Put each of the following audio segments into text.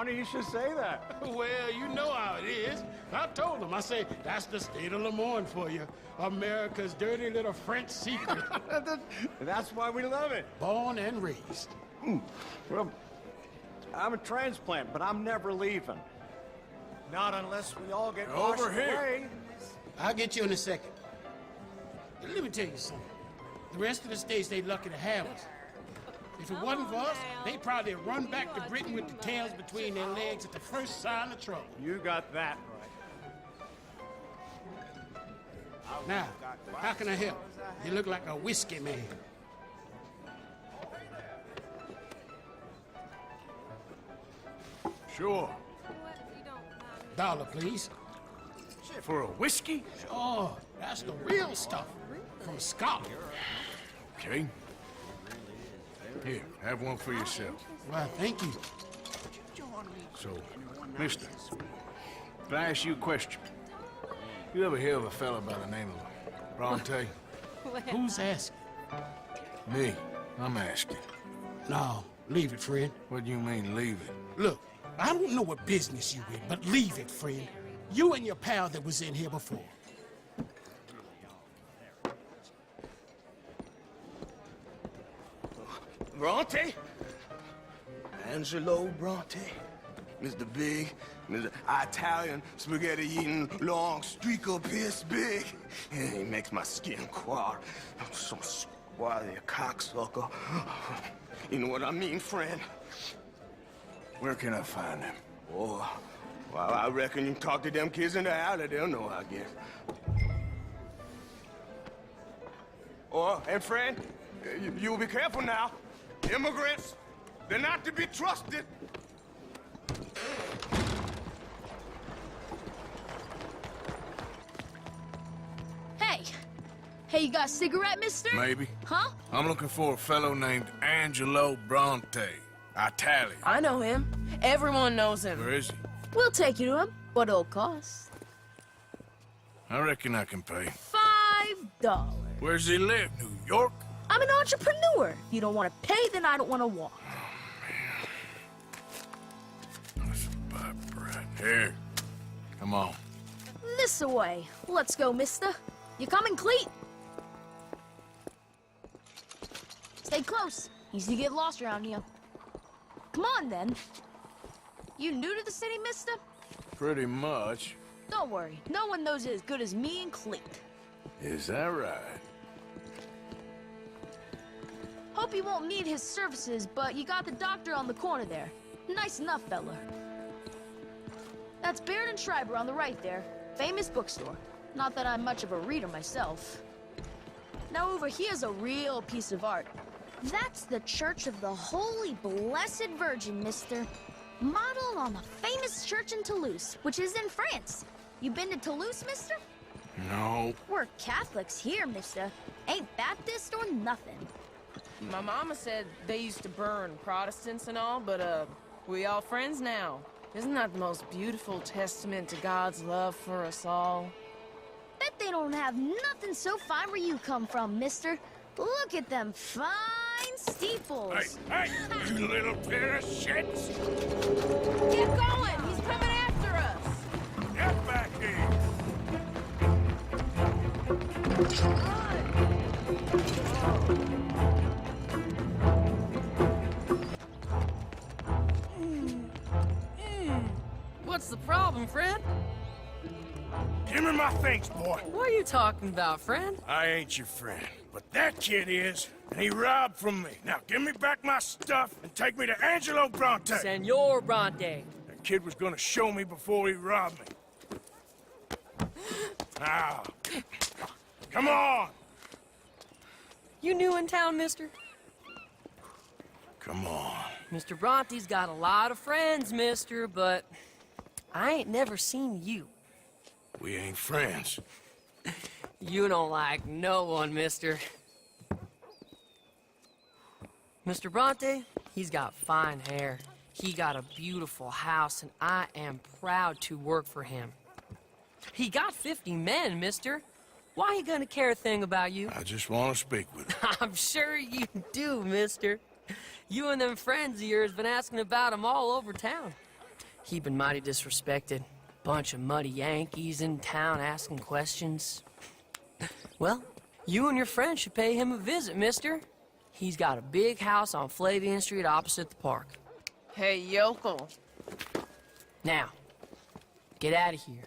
funny you should say that. Well, you know how it is. I told him. I say, that's the state of Lemoyne for you. America's dirty little French secret. That's why we love it. Born and raised. Well, I'm a transplant, but I'm never leaving. Not unless we all get Over washed here. away. I'll get you in a second. Let me tell you something. The rest of the states, they lucky to have us. If it wasn't for us, they'd probably run back to Britain with the tails between their legs at the first sign of trouble. You got that right. Now, how can I help? You look like a whiskey man. Sure. $1, please. For a whiskey? Sure, that's the real stuff. From Scotland. Okay. Here, have one for yourself. Well, thank you. So, mister, can I ask you a question? You ever hear of a fella by the name of Bronte? Who's asking? Me. I'm asking. No, leave it, friend. What do you mean, leave it? Look, I don't know what business you in, but leave it, friend. You and your pal that was in here before. Bronte? Angelo Bronte? Mr. Big, Mr. Italian, spaghetti-eating, long streaker piss big. He makes my skin crawl. I'm so squally a cocksucker. You know what I mean, friend? Where can I find him? Oh, well, I reckon you can talk to them kids in the alley. They'll know, I guess. Oh, and friend, you'll be careful now. Immigrants, they're not to be trusted. Hey, you got a cigarette, mister? Maybe. Huh? I'm looking for a fellow named Angelo Bronte. Italian. I know him. Everyone knows him. Where is he? We'll take you to him, but it'll cost I reckon I can pay. $5. Where's he live? New York? I'm an entrepreneur. If you don't want to pay, then I don't want to walk. That's about right. Here. Come on. This away. Let's go, mister. You coming, Cleet? Stay close. Easy to get lost around here. Come on, then. You new to the city, mister? Pretty much. Don't worry. No one knows it as good as me and Cleet. Is that right? Hope you won't need his services, but you got the doctor on the corner there. Nice enough, fella. That's Baird and Schreiber on the right there. Famous bookstore. Not that I'm much of a reader myself. Now over here's a real piece of art. That's the Church of the Holy Blessed Virgin, mister. Modeled on the famous church in Toulouse, which is in France. You been to Toulouse, mister? No. We're Catholics here, mister. Ain't Baptist or nothing. My mama said they used to burn Protestants and all, but, we all friends now. Isn't that the most beautiful testament to God's love for us all? Bet they don't have nothing so fine where you come from, mister. Look at them fine steeples. Hey, you little pair of shits! Keep going! He's coming after us! Get back here! What's the problem, friend? Give me my things, boy. What are you talking about, friend? I ain't your friend, but that kid is, and he robbed from me. Now give me back my stuff and take me to Angelo Bronte. Senor Bronte. That kid was gonna show me before he robbed me. Now, come on. You new in town, mister? Come on. Mr. Bronte's got a lot of friends, mister, but I ain't never seen you. We ain't friends. You don't like no one, mister. Mr. Bronte, he's got fine hair. He got a beautiful house, and I am proud to work for him. He got 50 men, mister. Why he gonna care a thing about you? I just want to speak with him. I'm sure you do, mister. You and them friends of yours been asking about him all over town. He been mighty disrespected. Bunch of muddy Yankees in town asking questions. Well, you and your friend should pay him a visit, mister. He's got a big house on Flavian Street opposite the park. Hey, yokel. Now, get out of here.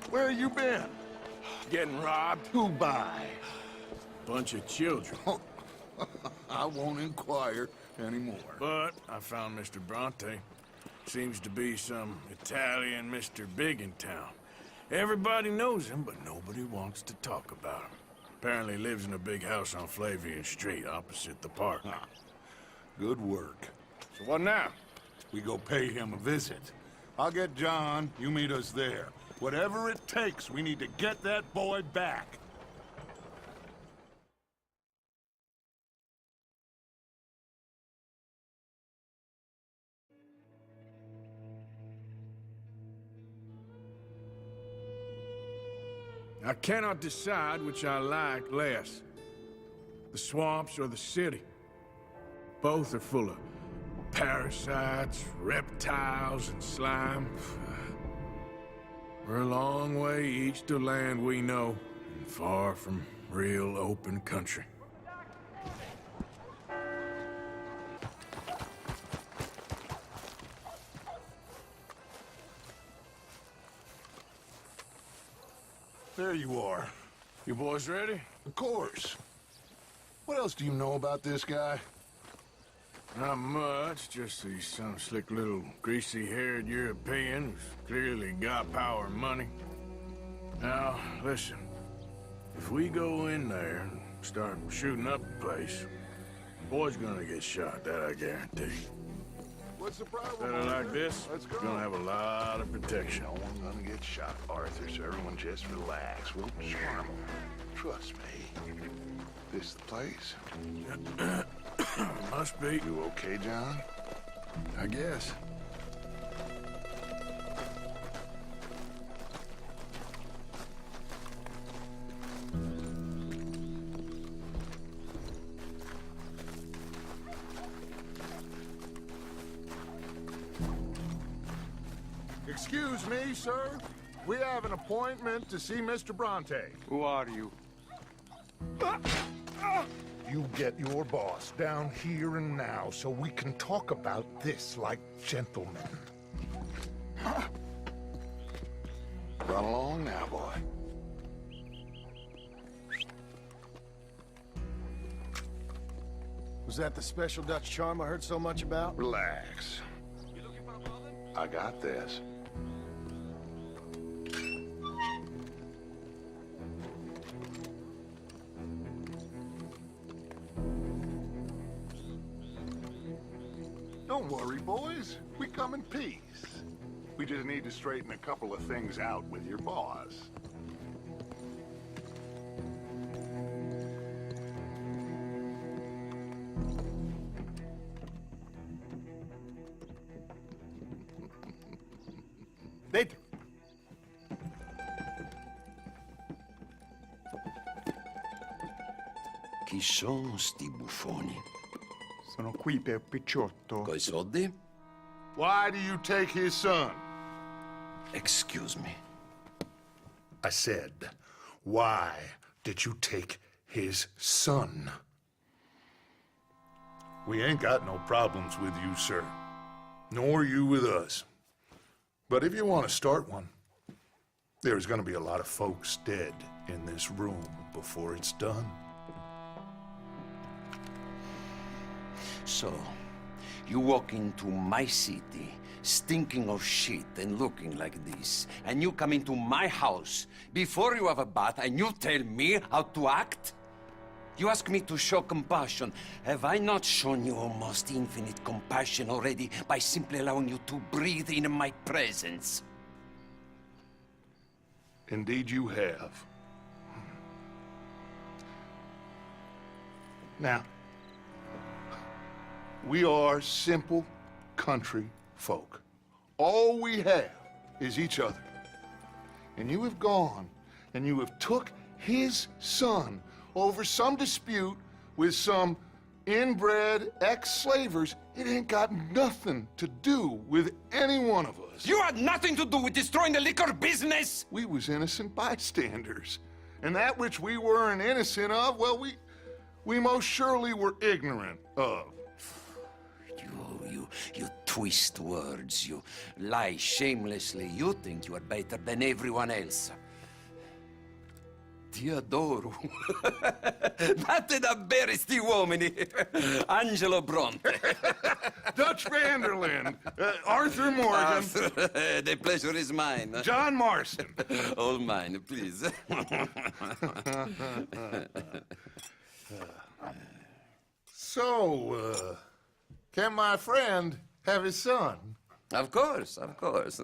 Where you been? Getting robbed? Who by? Bunch of children. I won't inquire anymore. But I found Mr. Bronte. Seems to be some Italian Mr. Big in town. Everybody knows him, but nobody wants to talk about him. Apparently lives in a big house on Flavian Street opposite the park. Good work. So what now? We go pay him a visit. I'll get John, you meet us there. Whatever it takes, we need to get that boy back. I cannot decide which I like less. The swamps or the city. Both are full of parasites, reptiles, and slime. We're a long way east of land we know, and far from real open country. There you are. You boys ready? Of course. What else do you know about this guy? Not much, just he's some slick little greasy-haired European who's clearly got power and money. Now, listen. If we go in there and start shooting up the place, the boy's gonna get shot, that I guarantee. What's the problem? Better like this, Let's go. gonna have a lot of protection. No one's gonna get shot, Arthur, so everyone just relax. We'll charm him. Trust me. This the place? Must be. You okay, John? I guess. Excuse me, sir. We have an appointment to see Mr. Bronte. Who are you? You get your boss down here and now so we can talk about this like gentlemen. Run along now, boy. Was that the special Dutch charm I heard so much about? Relax. I got this. Don't worry, boys. We come in peace. We just need to straighten a couple of things out with your boss. Later. Chi sono sti buffoni? Sono qui per Picciotto. Coi soldi? Why do you take his son? Excuse me. I said, why did you take his son? We ain't got no problems with you, sir. Nor you with us. But if you want to start one, there's gonna be a lot of folks dead in this room before it's done. So, you walk into my city, stinking of shit and looking like this, and you come into my house before you have a bath and you tell me how to act? You ask me to show compassion. Have I not shown you almost infinite compassion already by simply allowing you to breathe in my presence? Indeed you have. Now, we are simple country folk. All we have is each other. and you have gone and you have took his son over some dispute with some inbred ex-slavers, it ain't got nothing to do with any one of us. You had nothing to do with destroying the liquor business! We was innocent bystanders. And that which we weren't innocent of, well, we most surely were ignorant of. You twist words, you lie shamelessly. You think you are better than everyone else. Ti adoro. Vatte da bere sti uomini. Angelo Bronte. Dutch Vanderlyn. Arthur Morgan. Arthur, the pleasure is mine. John Marston. All mine, please. So, can my friend have his son? Of course, of course.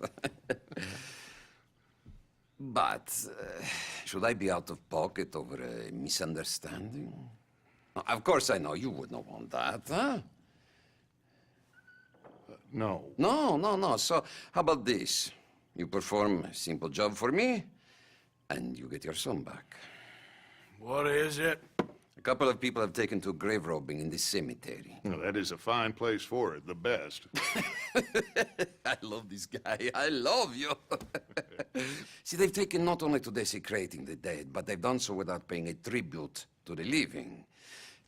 But should I be out of pocket over a misunderstanding? Of course I know you would not want that, huh? No. No. So how about this? You perform a simple job for me, and you get your son back. What is it? A couple of people have taken to grave robbing in this cemetery. Well, that is a fine place for it, the best. I love this guy. I love you. See, they've taken not only to desecrating the dead, but they've done so without paying a tribute to the living.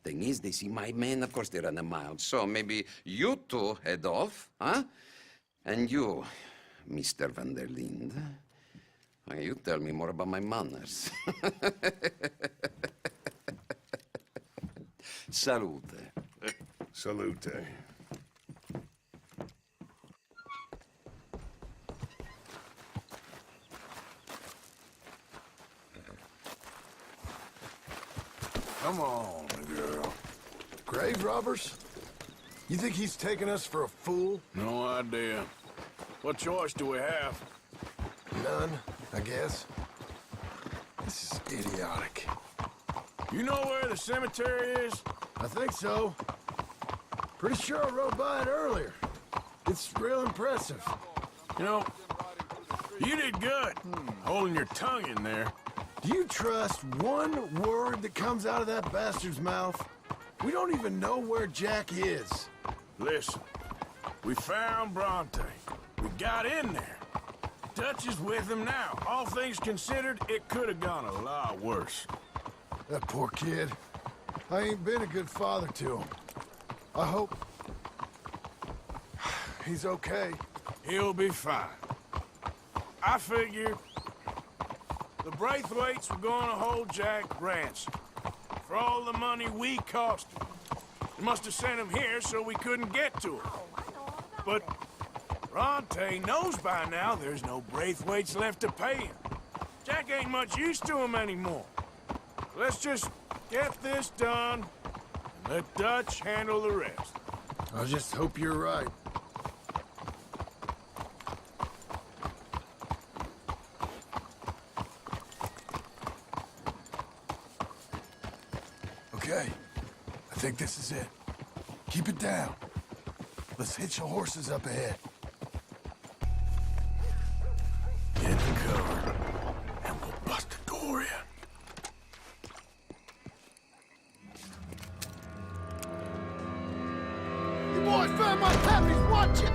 Thing is, they see my men, of course they run a mile. So maybe you two head off, huh? And you, Mr. Van der Linde, you tell me more about my manners. Salute. Salute. Come on, girl. Grave robbers? You think he's taking us for a fool? No idea. What choice do we have? None, I guess. This is idiotic. You know where the cemetery is? I think so. Pretty sure I rode by it earlier. It's real impressive. You know, you did good, holding your tongue in there. Do you trust one word that comes out of that bastard's mouth? We don't even know where Jack is. Listen, we found Bronte. We got in there. Dutch is with him now. All things considered, it could have gone a lot worse. That poor kid. I ain't been a good father to him. I hope he's okay. He'll be fine. I figured the Braithwaites were going to hold Jack ransom for all the money we cost him. They must have sent him here so we couldn't get to him. But Bronte knows by now there's no Braithwaites left to pay him. Jack ain't much use to him anymore. Let's just get this done and let Dutch handle the rest. I just hope you're right. Okay, I think this is it. Keep it down. Let's hitch the horses up ahead. Get the cover, and we'll bust the door in. You boys found my puppies, watch it!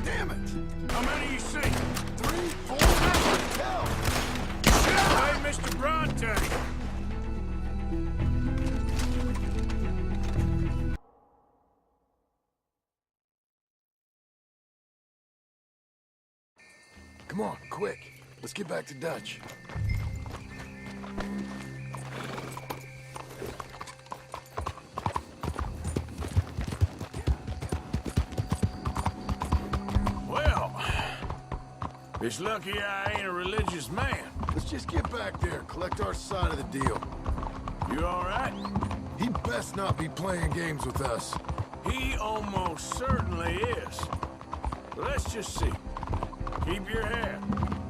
Damn it! How many you see? 3, 4, I can't tell! Hey, Mr. Bronte! Come on, quick. Let's get back to Dutch. Well, it's lucky I ain't a religious man. Let's just get back there, collect our side of the deal. You all right? He'd best not be playing games with us. He almost certainly is. But let's just see. Keep your head.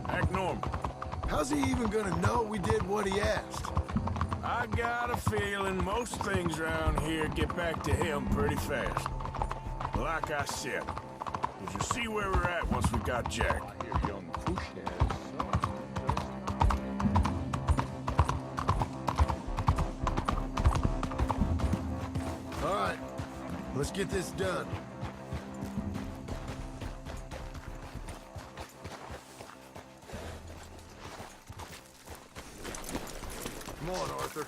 Act normal. How's he even gonna know we did what he asked? I got a feeling most things around here get back to him pretty fast. Like I said, we'll just see where we're at once we got Jack. Your young push has All right, let's get this done. Come on, Arthur.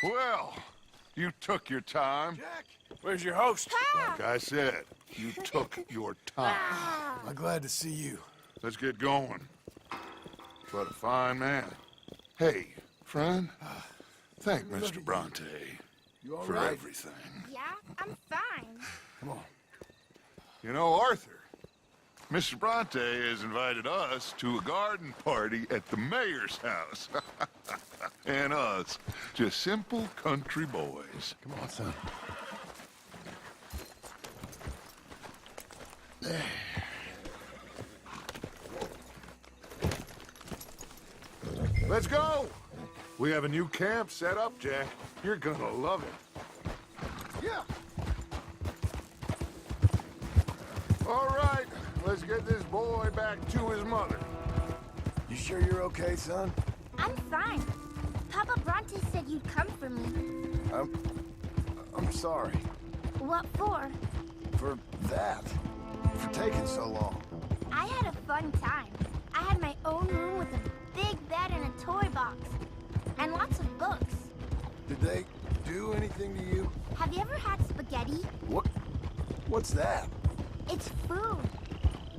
Well, you took your time. Jack, where's your host? Like I said, you took your time. I'm glad to see you. Let's get going. What a fine man. Hey, friend, thank Mr. Bronte You all for right? everything. Yeah, I'm fine. Come on. You know, Arthur, Mr. Bronte has invited us to a garden party at the mayor's house. And us, just simple country boys. Come on, son. Let's go! We have a new camp set up, Jack. You're gonna love it. Yeah! All right, let's get this boy back to his mother. You sure you're okay, son? I'm fine. Papa Bronte said you'd come for me. I'm sorry What for? for that. For taking so long. I had a fun time. I had my own room with a big bed and a toy box. And lots of books. Did they do anything to you? Have you ever had spaghetti? What's that? It's food.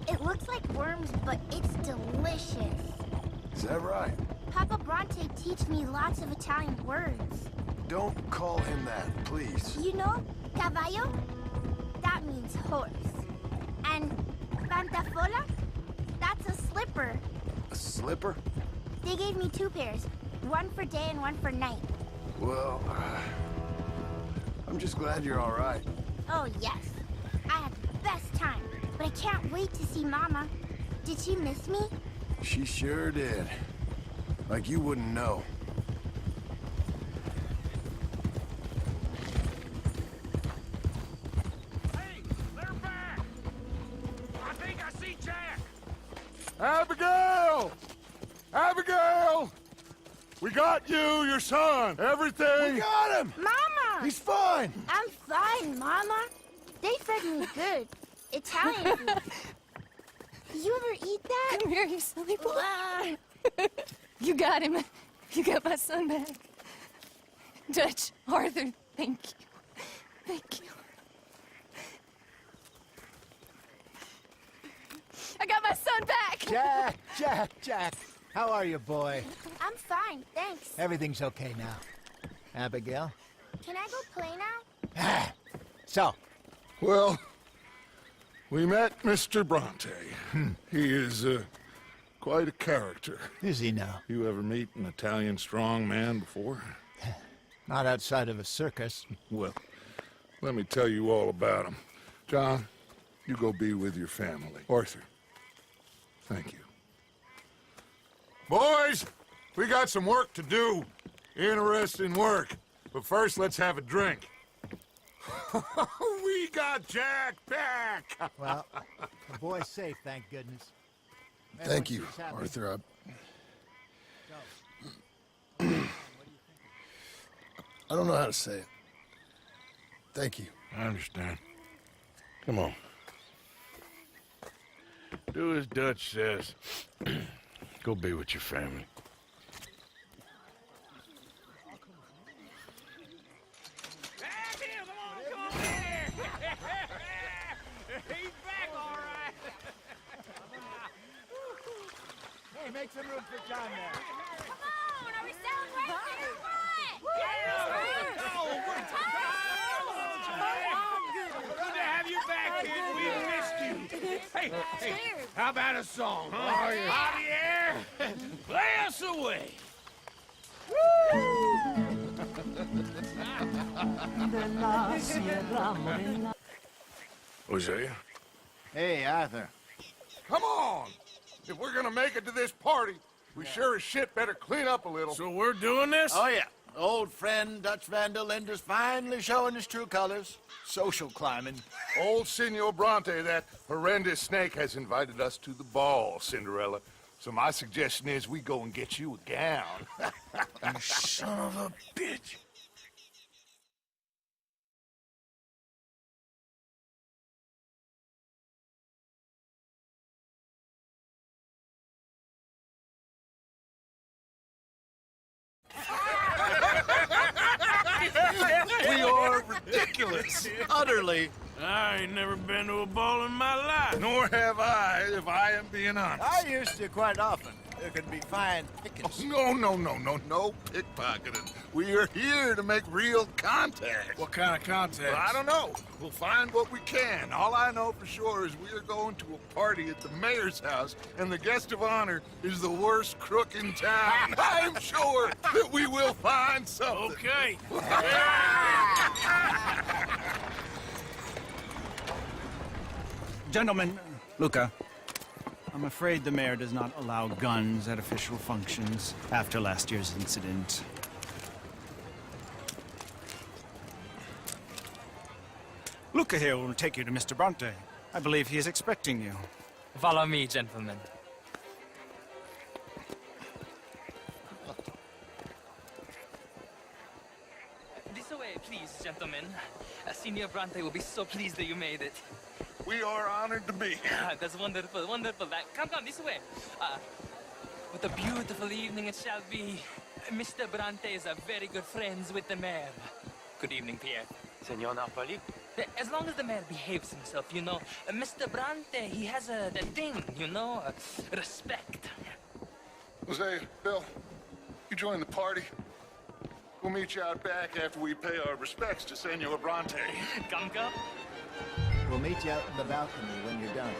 It looks like worms, but it's delicious. Is that right? Papa Bronte teach me lots of Italian words. Don't call him that, please. You know, caballo? That means horse. And pantafola? That's a slipper. A slipper? They gave me 2 pairs. One for day and one for night. Well, I'm just glad you're all right. Oh, yes. I had the best time. But I can't wait to see Mama. Did she miss me? She sure did. Like you wouldn't know. Hey, they're back! I think I see Jack! Abigail! Abigail! We got you, your son, everything. We got him! Mama! He's fine! I'm fine, Mama. They fed me good. Italian food. You ever eat that? Come here, you silly boy. You got him. You got my son back. Dutch, Arthur, thank you. Thank you. I got my son back! Jack. How are you, boy? I'm fine, thanks. Everything's okay now. Abigail? Can I go play now? So, Well, we met Mr. Bronte. He is quite a character. is he now? You ever meet an Italian strong man before? Not outside of a circus. Well, let me tell you all about him. John, you go be with your family. Arthur, thank you. Boys, we got some work to do. Interesting work. But first, let's have a drink. We got Jack back! Well, the boy's safe, thank goodness. Thank you, Everyone's happy. Arthur. I don't know how to say it. Thank you. I understand. Come on. Do as Dutch says. Go be with your family. He's back, all right. Hey, make some room for John there. Come on, are we celebrating or Good to have you back, kid. We missed you. Hey, how about a song, huh? Javier, play us away. Hosea? Hey, Arthur. Come on! if we're gonna make it to this party, we sure as shit better clean up a little. So we're doing this? Oh, yeah. Old friend Dutch Van der Linder's finally showing his true colors. Social climbing. Old Senor Bronte, that horrendous snake, has invited us to the ball, Cinderella. So my suggestion is we go and get you a gown. You son of a bitch. We are ridiculous. Utterly. I ain't never been to a ball in my life. Nor have I, if I am being honest. I used to quite often. There could be fine pickings. No pickpocketing. We are here to make real contact. What kind of contact? Well, I don't know. We'll find what we can. All I know for sure is we are going to a party at the mayor's house, and the guest of honor is the worst crook in town. I'm sure that we will find something. Okay. Gentlemen, Luca, I'm afraid the mayor does not allow guns at official functions after last year's incident. Luca here will take you to Mr. Bronte. I believe he is expecting you. Follow me, gentlemen. This way, please, gentlemen. Senior Bronte will be so pleased that you made it. We are honored to be here. That's wonderful, wonderful. Come, this way. What a beautiful evening it shall be. Mr. Bronte is very good friends with the mayor. Good evening, Pierre. Senor Napoli? As long as the mayor behaves himself, you know. Mr. Bronte, he has that thing, you know, respect. Jose, Bill, you join the party. We'll meet you out back after we pay our respects to Senor Bronte. Come. We'll meet you out in the balcony when you're done.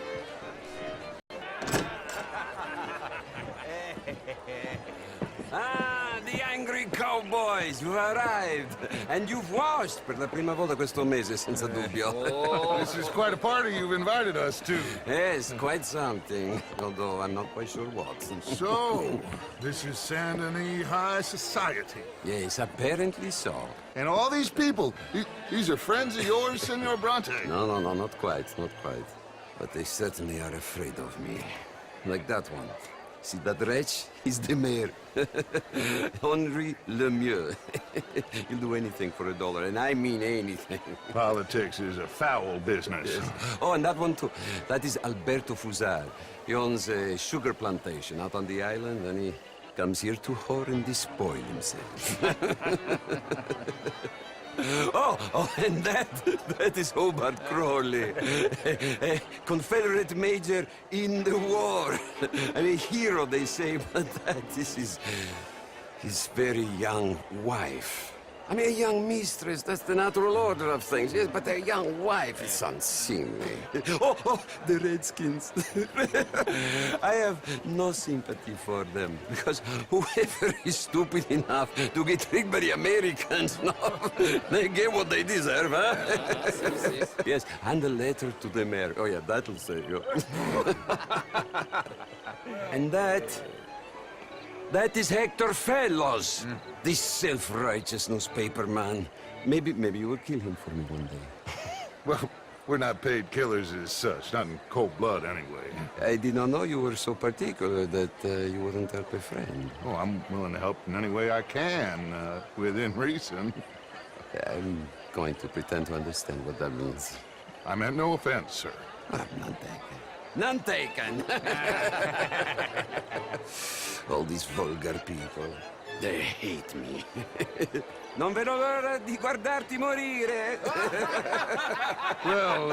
Ah, the angry cowboys, you've arrived. And you've washed per la prima volta questo mese, senza dubbio. This is quite a party you've invited us to. Yes, quite something. Although I'm not quite sure what. So, this is Saint Denis High Society. Yes, apparently so. And all these people, these are friends of yours, Senor Bronte? No, not quite. But they certainly are afraid of me. Like that one. See that wretch? He's the mayor. Henri Lemieux. He'll do anything for $1, and I mean anything. Politics is a foul business. Yes. Oh, and that one too. That is Alberto Fusar. He owns a sugar plantation out on the island, and he comes here to whore and despoil himself. Oh, and that is Hobart Crawley, a Confederate major in the war. I mean, a hero, they say, but that is his very young wife. I mean, a young mistress, that's the natural order of things, yes, but a young wife is unseemly. Oh, the Redskins. I have no sympathy for them, because whoever is stupid enough to get tricked by the Americans, no, they get what they deserve, huh? Yes, and a letter to the mayor. Oh, yeah, that'll save you. And that is Hector Fellows, this self-righteous newspaper man. Maybe you will kill him for me one day. Well, we're not paid killers as such, not in cold blood anyway. I did not know you were so particular that you wouldn't help a friend. Oh, I'm willing to help in any way I can, within reason. I'm going to pretend to understand what that means. I meant no offense, sir. None taken. None taken! All these vulgar people, they hate me. Non vedo l'ora di guardarti morire. Well,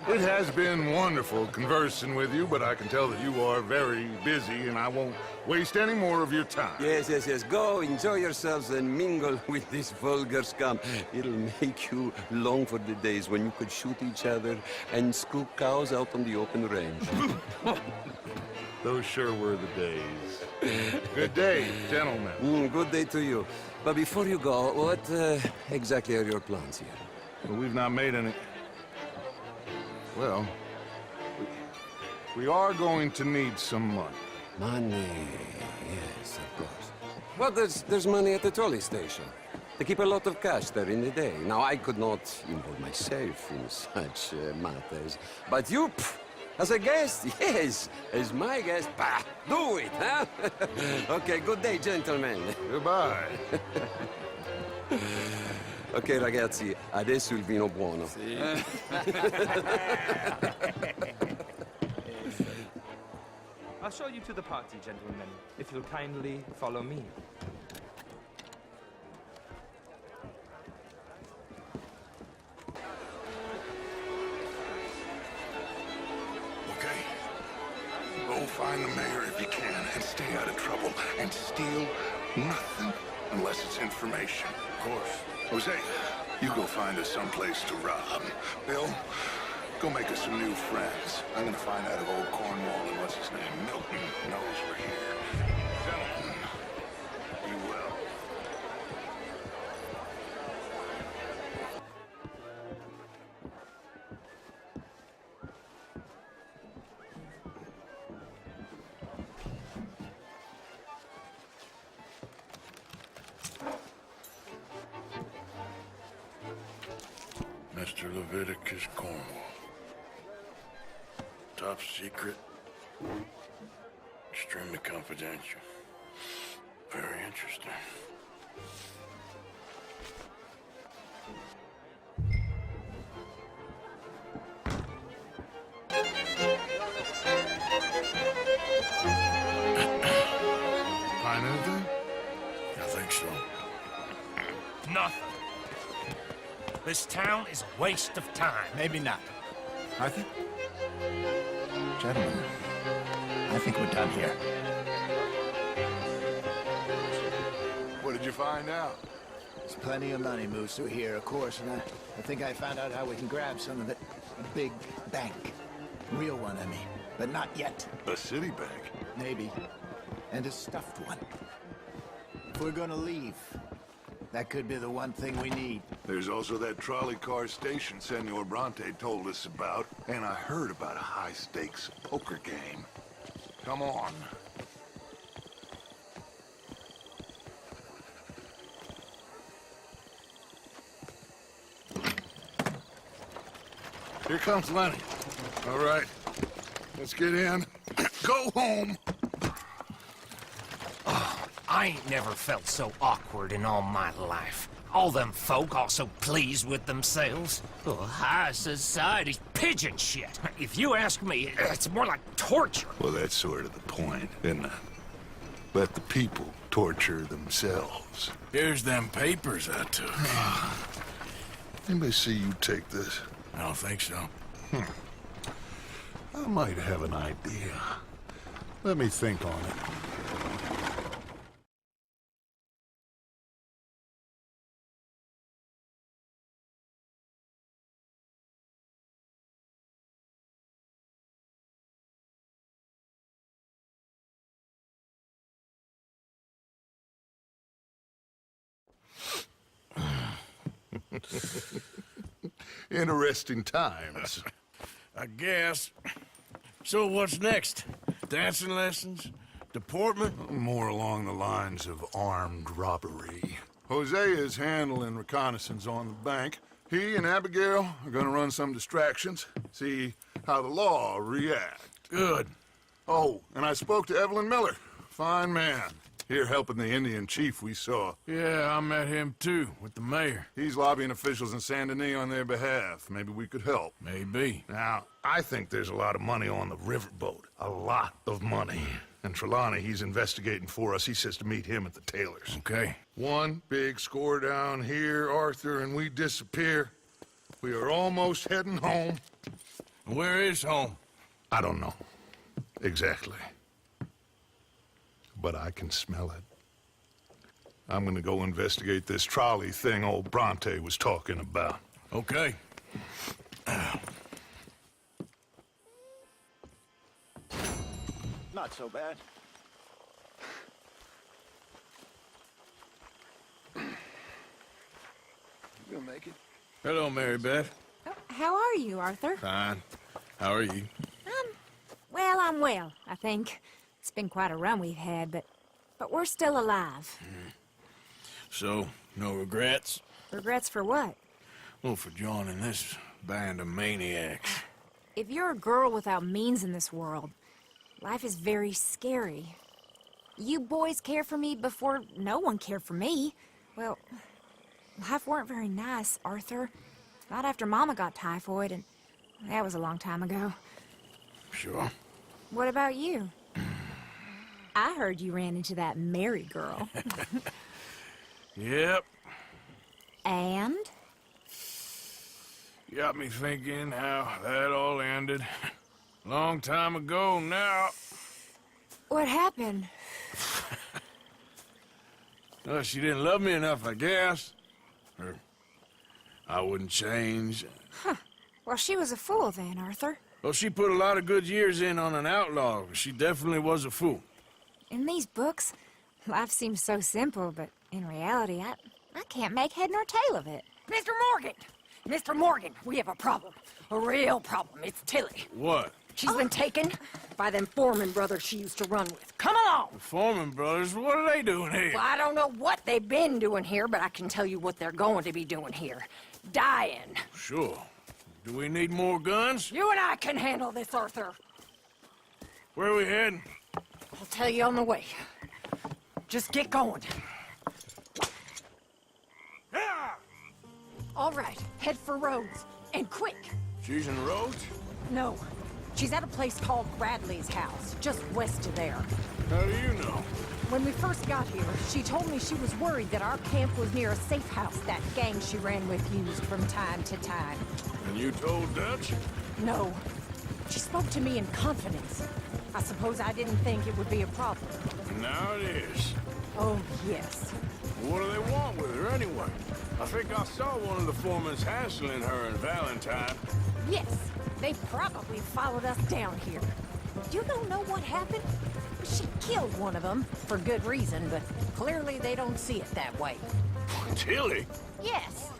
it has been wonderful conversing with you, but I can tell that you are very busy, and I won't waste any more of your time. Yes. Go, enjoy yourselves, and mingle with this vulgar scum. It'll make you long for the days when you could shoot each other and scoop cows out on the open range. Those sure were the days. Good day, gentlemen. Good day to you. But before you go, what exactly are your plans here? Well, we've not made any... Well, We are going to need some money. Money, yes, of course. Well, there's money at the trolley station. They keep a lot of cash there in the day. Now, I could not involve myself in such matters. But you, as a guest, yes, as my guest, bah, do it, huh? Okay, good day, gentlemen. Goodbye. Ok, ragazzi, adesso il vino buono. I'll show you to the party, gentlemen, if you'll kindly follow me. Okay. Go find the mayor if you can and stay out of trouble. And steal nothing unless it's information. Of course. Jose, you go find us someplace to rob. Bill, go make us some new friends. I'm gonna find out if old Cornwall and what's his name, Milton, knows we're here. Gentlemen, be well. Mr. Leviticus Cornwall. Top secret. Extremely confidential. Very interesting. Find anything? I think so. Nothing. This town is a waste of time. Maybe not. Arthur? Gentlemen, I think we're done here. What did you find out? There's plenty of money moves through here, of course, and I think I found out how we can grab some of it. A big bank. Real one, I mean. But not yet. A city bank? Maybe. And a stuffed one. If we're gonna leave, that could be the one thing we need. There's also that trolley car station Senor Bronte told us about, and I heard about a high-stakes poker game. Come on. Here comes Lenny. All right, let's get in. Go home. I ain't never felt so awkward in all my life. All them folk all so pleased with themselves. Oh, high society's pigeon shit. If you ask me, it's more like torture. Well, that's sort of the point, isn't it? Let the people torture themselves. Here's them papers I took. Anybody see you take this? I don't think so. I might have an idea. Let me think on it. Interesting times. I guess. So what's next? Dancing lessons? Deportment? More along the lines of armed robbery. Jose is handling reconnaissance on the bank. He and Abigail are gonna run some distractions, see how the law react. Good. Oh, and I spoke to Evelyn Miller. Fine man. Here helping the Indian chief we saw. Yeah, I met him too, with the mayor. He's lobbying officials in Saint Denis on their behalf. Maybe we could help. Maybe. Now, I think there's a lot of money on the riverboat. A lot of money. And Trelawney, he's investigating for us. He says to meet him at the Taylor's. Okay. One big score down here, Arthur, and we disappear. We are almost heading home. Where is home? I don't know. Exactly. But I can smell it. I'm gonna go investigate this trolley thing old Bronte was talking about. Okay. Not so bad. You'll make it. Hello, Mary Beth. How are you, Arthur? Fine. How are you? Well, I'm well, I think. It's been quite a run we've had, but we're still alive. So, no regrets? Regrets for what? Well, for joining this band of maniacs. If you're a girl without means in this world, life is very scary. You boys cared for me before no one cared for me. Well, life weren't very nice, Arthur. Not after Mama got typhoid, and that was a long time ago. Sure. What about you? I heard you ran into that Mary girl. Yep. And? Got me thinking how that all ended. Long time ago now. What happened? Well, she didn't love me enough, I guess. Or I wouldn't change. Huh. Well, she was a fool then, Arthur. Well, she put a lot of good years in on an outlaw. She definitely was a fool. In these books, life seems so simple, but in reality, I can't make head nor tail of it. Mr. Morgan! Mr. Morgan, we have a problem. A real problem. It's Tilly. What? She's been taken by them Foreman brothers she used to run with. Come along! The Foreman brothers? What are they doing here? Well, I don't know what they've been doing here, but I can tell you what they're going to be doing here. Dying. Sure. Do we need more guns? You and I can handle this, Arthur. Where are we heading? I'll tell you on the way. Just get going. All right, head for Rhodes, and quick. She's in Rhodes? No, she's at a place called Bradley's house, just west of there. How do you know? When we first got here, she told me she was worried that our camp was near a safe house that gang she ran with used from time to time. And you told Dutch? No. She spoke to me in confidence. I suppose I didn't think it would be a problem. Now it is. Oh, yes. What do they want with her anyway? I think I saw one of the foremans hassling her and Valentine. Yes, they probably followed us down here. You don't know what happened? She killed one of them, for good reason, but clearly they don't see it that way. Tilly? Yes.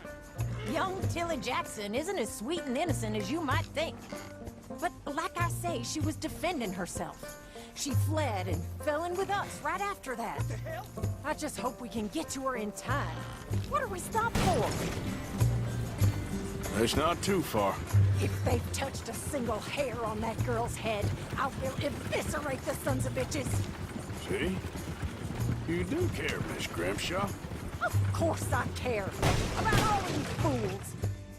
Young Tilly Jackson isn't as sweet and innocent as you might think. But like I say, she was defending herself. She fled and fell in with us right after that. What the hell? I just hope we can get to her in time. What are we stopped for? It's not too far. If they've touched a single hair on that girl's head, I will eviscerate the sons of bitches. See? You do care, Miss Grimshaw. Of course I care. About all these fools.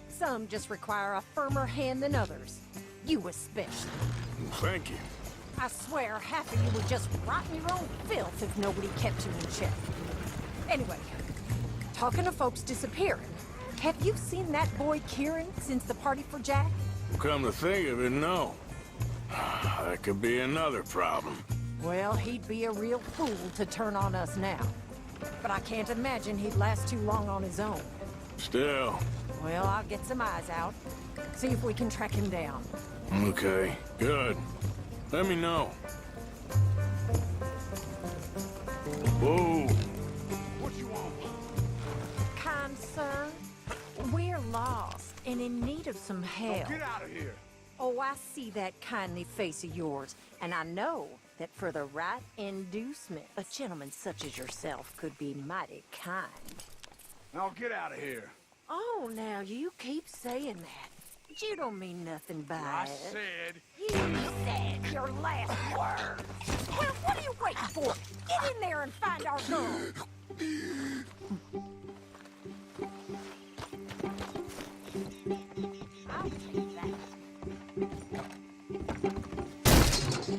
Some just require a firmer hand than others. You especially. Thank you. I swear half of you would just rot in your own filth if nobody kept you in check. Anyway, talking of folks disappearing, have you seen that boy Kieran since the party for Jack? Come to think of it, no. That could be another problem. Well, he'd be a real fool to turn on us now. But I can't imagine he'd last too long on his own. Still. Well, I'll get some eyes out. See if we can track him down. Okay, good. Let me know. Whoa. What you want? Kind sir, we're lost and in need of some help. Get out of here. Oh, I see that kindly face of yours, and I know that for the right inducement, a gentleman such as yourself could be mighty kind. Now get out of here. Oh, now you keep saying that. But you don't mean nothing by I it. said... You said your last word. Well, what are you waiting for? Get in there and find our girl. I'll take that.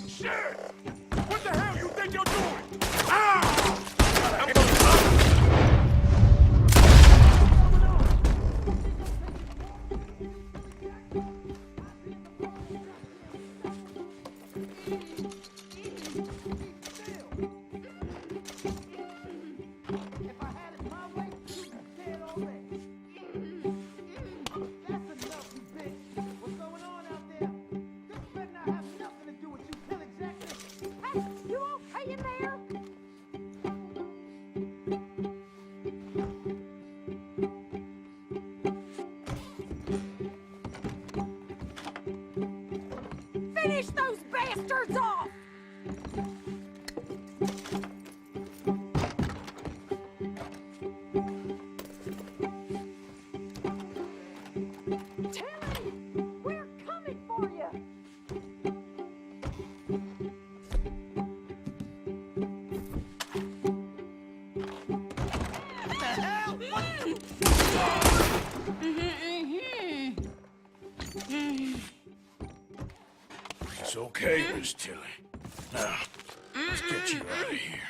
Shit! What the hell you think you're doing? Ah! That's enough, you bitch. Hands off! Tilly! We're coming for you! What the hell? It's okay, Miss Tilly. Now, let's get you out of here.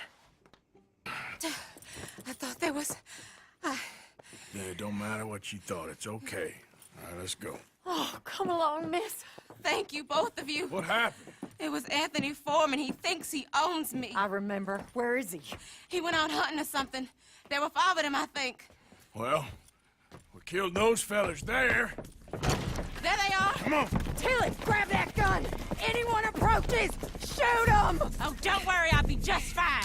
I thought there was... Yeah, it don't matter what you thought. It's okay. All right, let's go. Oh, come along, miss. Thank you, both of you. What happened? It was Anthony Foreman. He thinks he owns me. I remember. Where is he? He went out hunting or something. There were 5 of them, I think. Well, we killed those fellas there. There they are. Come on. Tilly, grab that gun! Anyone approaches, shoot them! Oh, don't worry. I'll be just fine.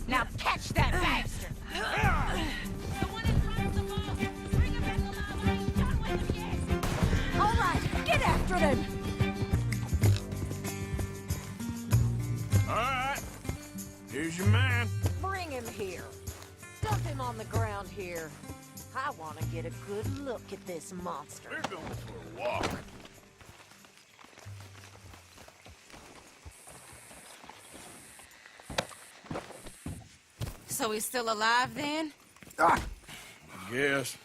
Now catch that bastard. The one in front of the ball. Bring him back alive. I ain't done with him yet. All right, get after them! All right. Here's your man. Bring him here. Dump him on the ground here. I want to get a good look at this monster. We're going for a walk. So he's still alive then? I guess.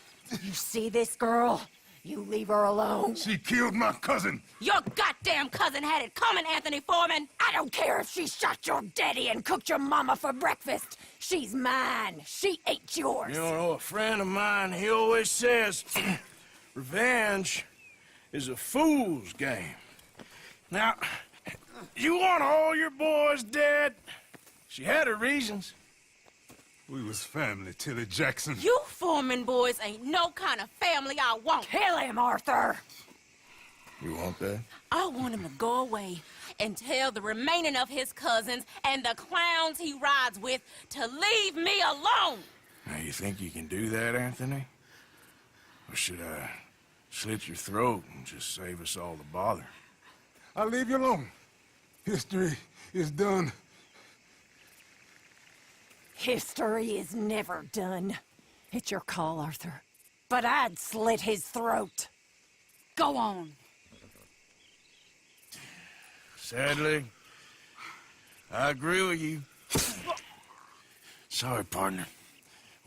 You see this girl? You leave her alone. She killed my cousin. Your goddamn cousin had it coming, Anthony Foreman. I don't care if she shot your daddy and cooked your mama for breakfast. She's mine. She ate yours. You know, a friend of mine, he always says, revenge is a fool's game. Now, you want all your boys dead? She had her reasons. We was family, Tilly Jackson. You Foreman boys ain't no kind of family I want. Kill him, Arthur. You want that? I want him to go away and tell the remaining of his cousins and the clowns he rides with to leave me alone. Now, you think you can do that, Anthony? Or should I slit your throat and just save us all the bother? I'll leave you alone. History is done. History is never done. It's your call, Arthur. But I'd slit his throat. Go on. Sadly, I agree with you. Sorry, partner.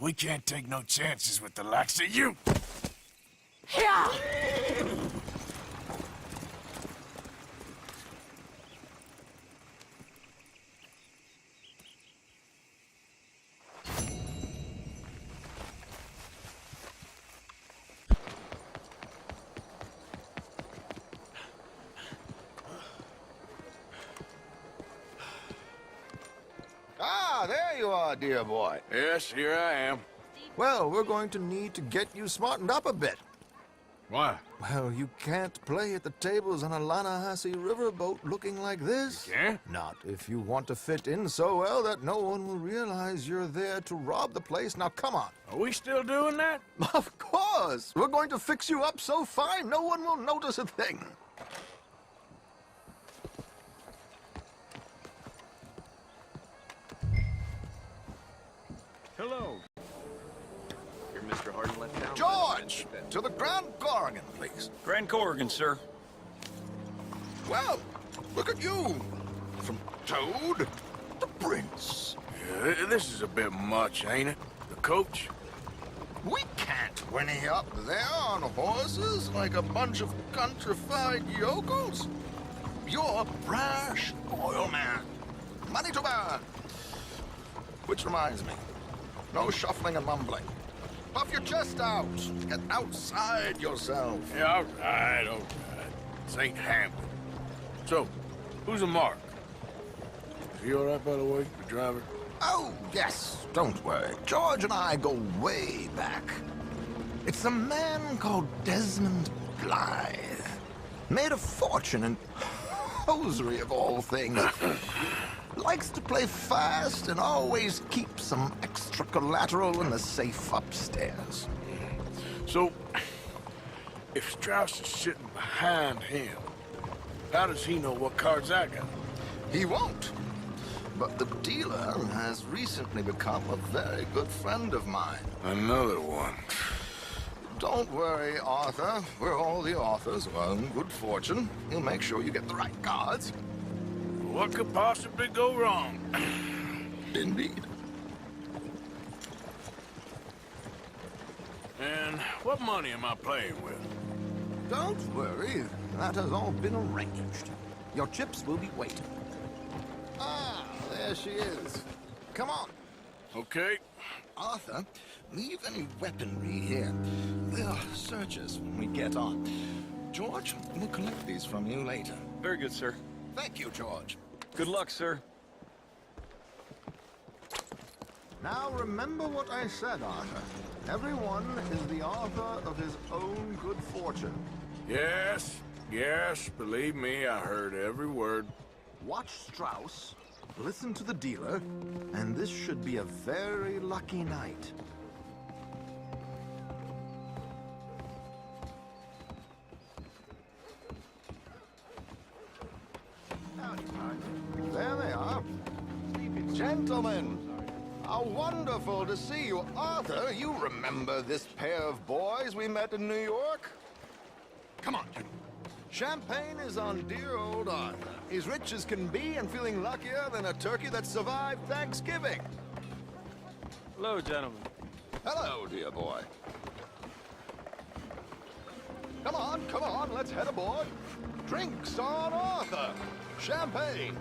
We can't take no chances with the likes of you. Yeah! Ah, there you are, dear boy. Yes, here I am. Well, we're going to need to get you smartened up a bit. Why? Well, you can't play at the tables on a Lannahechee riverboat looking like this. You can't? Not if you want to fit in so well that no one will realize you're there to rob the place. Now, come on. Are we still doing that? Of course. We're going to fix you up so fine no one will notice a thing. Hello. You're Mr. Harden left town. George! To the Grand Corrigan, please. Grand Corrigan, sir. Well, look at you. From Toad to Prince. Yeah, this is a bit much, ain't it? The coach? We can't whinny up there on horses like a bunch of countrified yokels. You're a brash oil man. Money to burn. Which reminds me, no shuffling and mumbling. Puff your chest out. Get outside yourself. Yeah, all right, all right. This ain't Hamlet. So, who's a Mark? Is he all right, by the way, the driver? Oh, yes. Don't worry. George and I go way back. It's a man called Desmond Blythe. Made a fortune in hosiery of all things. Likes to play fast and always keeps some extra collateral in the safe upstairs. So, if Strauss is sitting behind him, how does he know what cards I got? He won't. But the dealer has recently become a very good friend of mine. Another one. Don't worry, Arthur. We're all the authors of our own good fortune. He'll make sure you get the right cards. What could possibly go wrong? Indeed. And what money am I playing with? Don't worry. That has all been arranged. Your chips will be waiting. Ah, there she is. Come on. Okay. Arthur, leave any weaponry here. They'll search us when we get on. George, we'll collect these from you later. Very good, sir. Thank you, George. Good luck, sir. Now remember what I said, Arthur. Everyone is the author of his own good fortune. Yes, believe me, I heard every word. Watch Strauss, listen to the dealer, and this should be a very lucky night. There they are. Gentlemen, how wonderful to see you. Arthur, you remember this pair of boys we met in New York? Come on, gentlemen. Champagne is on dear old Arthur. He's rich as can be and feeling luckier than a turkey that survived Thanksgiving. Hello, gentlemen. Hello, dear boy. Come on, let's head aboard. Drinks on Arthur. Champagne.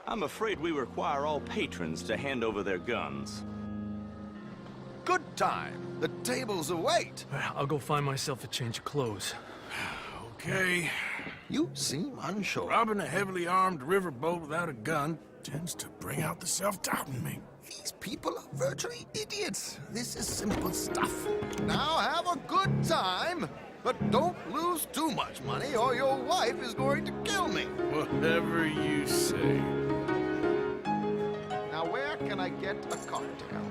I'm afraid we require all patrons to hand over their guns. Good time. The tables await. I'll go find myself a change of clothes. Okay. You seem unsure. Robbing a heavily armed riverboat without a gun tends to bring out the self-doubt in me. These people are virtually idiots. This is simple stuff. Now have a good time, but don't lose too much money or your wife is going to kill me. Whatever you say. Now where can I get a cocktail?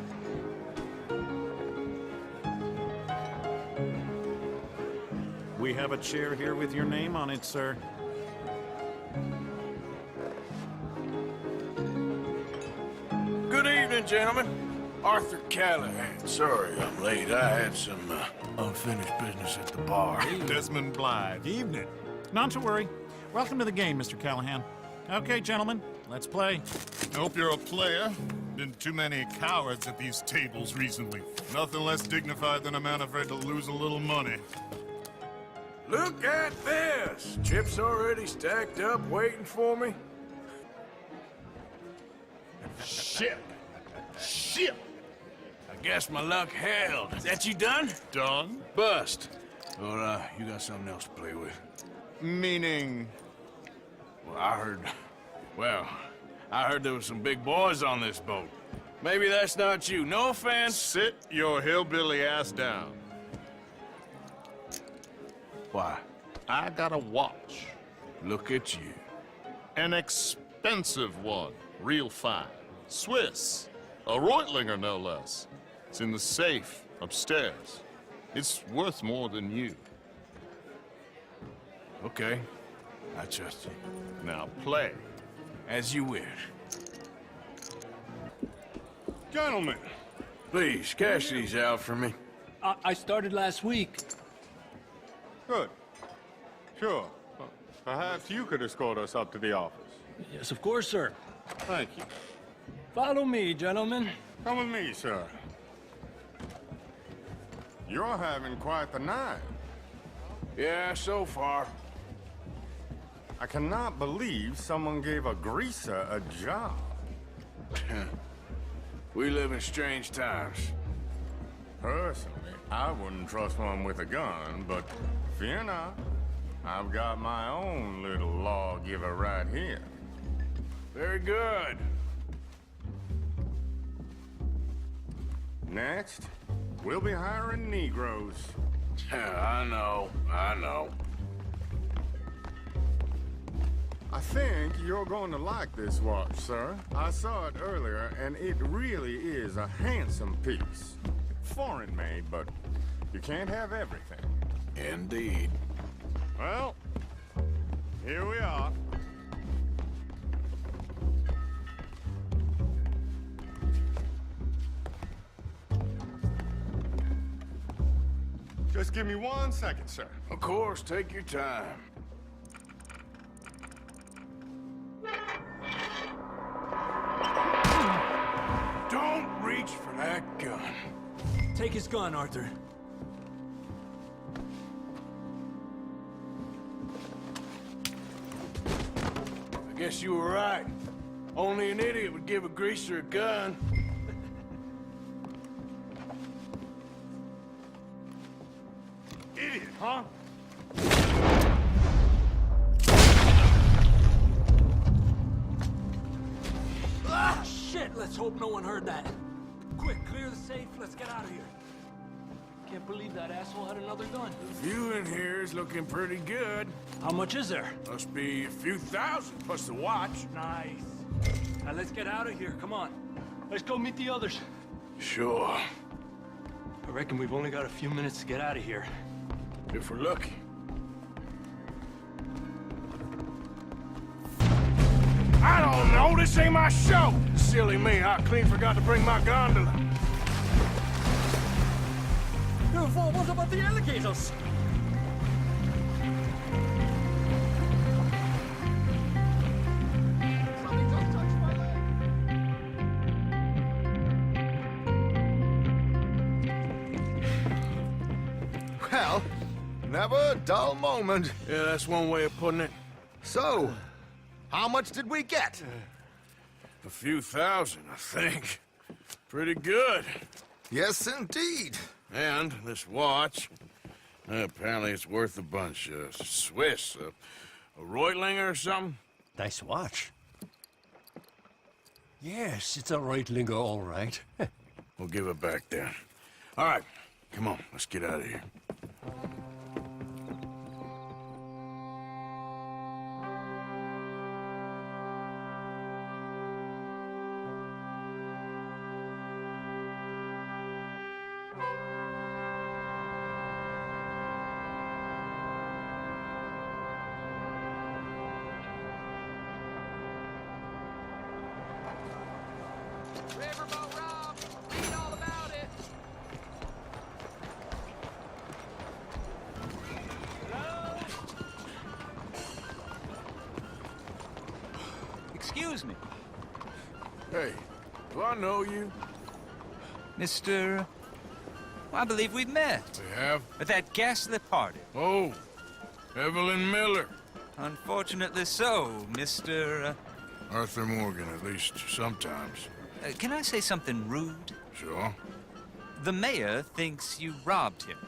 We have a chair here with your name on it, sir. Good evening, gentlemen. Arthur Callahan. Sorry I'm late. I had some unfinished business at the bar. Desmond Blythe. Evening. Not to worry. Welcome to the game, Mr. Callahan. Okay, gentlemen, let's play. Hope you're a player. Been too many cowards at these tables recently. Nothing less dignified than a man afraid to lose a little money. Look at this! Chips already stacked up, waiting for me. Shit! I guess my luck held. Is that you done? Done? Bust. Or, you got something else to play with? Meaning? Well, I heard there was some big boys on this boat. Maybe that's not you. No offense. Sit your hillbilly ass down. Why? I got a watch. Look at you. An expensive one. Real fine. Swiss. A Reutlinger, no less. It's in the safe upstairs. It's worth more than you. Okay. I trust you. Now play. As you wish. Gentlemen. Please, cash these out for me. I started last week. Good. Sure. Perhaps you could escort us up to the office. Yes, of course, sir. Thank you. Follow me, gentlemen. Come with me, sir. You're having quite the night. Yeah, so far. I cannot believe someone gave a greaser a job. We live in strange times. Personally, I wouldn't trust one with a gun, but fear not. I've got my own little lawgiver right here. Very good. Next, we'll be hiring Negroes. I know. I think you're going to like this watch, sir. I saw it earlier, and it really is a handsome piece. Foreign made, but you can't have everything. Indeed. Well, here we are. Just give me 1 second, sir. Of course, take your time. Don't reach for that gun. Take his gun, Arthur. I guess you were right. Only an idiot would give a greaser a gun. Idiot, huh? Ah, shit! Let's hope no one heard that. Quick, clear the safe. Let's get out of here. Can't believe that asshole had another gun. The view in here is looking pretty good. How much is there? Must be a few thousand plus the watch. Nice. Now let's get out of here. Come on. Let's go meet the others. Sure. I reckon we've only got a few minutes to get out of here. If we're lucky. I don't know, this ain't my show! Silly me, I clean forgot to bring my gondola. What about the alligators? Well, never a dull moment. Yeah, that's one way of putting it. So, how much did we get? A few thousand, I think. Pretty good. Yes, indeed. And this watch, apparently it's worth a bunch. Swiss, a Reutlinger or something? Nice watch. Yes, it's a Reutlinger, all right. We'll give it back then. All right, come on, let's get out of here. Excuse me. Hey, do I know you? Mr. I believe we've met. We have? At that ghastly party. Oh, Evelyn Miller. Unfortunately so, Mr. Arthur Morgan, at least sometimes. Can I say something rude? Sure. The mayor thinks you robbed him.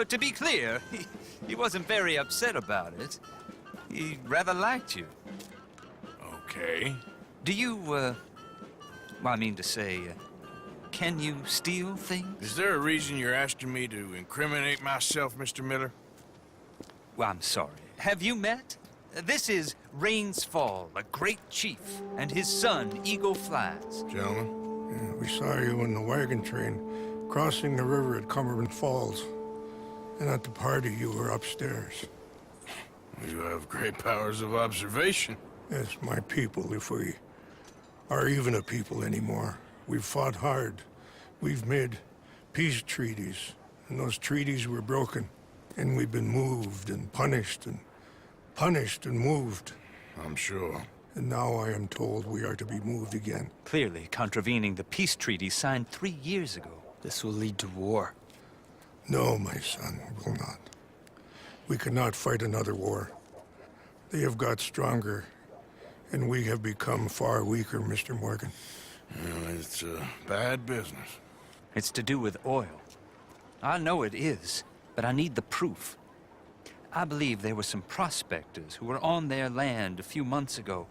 To be clear, he wasn't very upset about it. He rather liked you. Okay. Do you, well, I mean to say, can you steal things? Is there a reason you're asking me to incriminate myself, Mr. Miller? Well, I'm sorry. Have you met? This is Rains Fall, a great chief, and his son, Eagle Flies. Gentlemen? Yeah, we saw you in the wagon train crossing the river at Cumberland Falls. And at the party, you were upstairs. You have great powers of observation. Yes, my people, if we are even a people anymore. We've fought hard. We've made peace treaties, and those treaties were broken. And we've been moved and punished and moved. I'm sure. And now I am told we are to be moved again. Clearly contravening the peace treaty signed 3 years ago. This will lead to war. No, my son, it will not. We cannot fight another war. They have got stronger, and we have become far weaker, Mr. Morgan. Well, it's a bad business. It's to do with oil. I know it is, but I need the proof. I believe there were some prospectors who were on their land a few months ago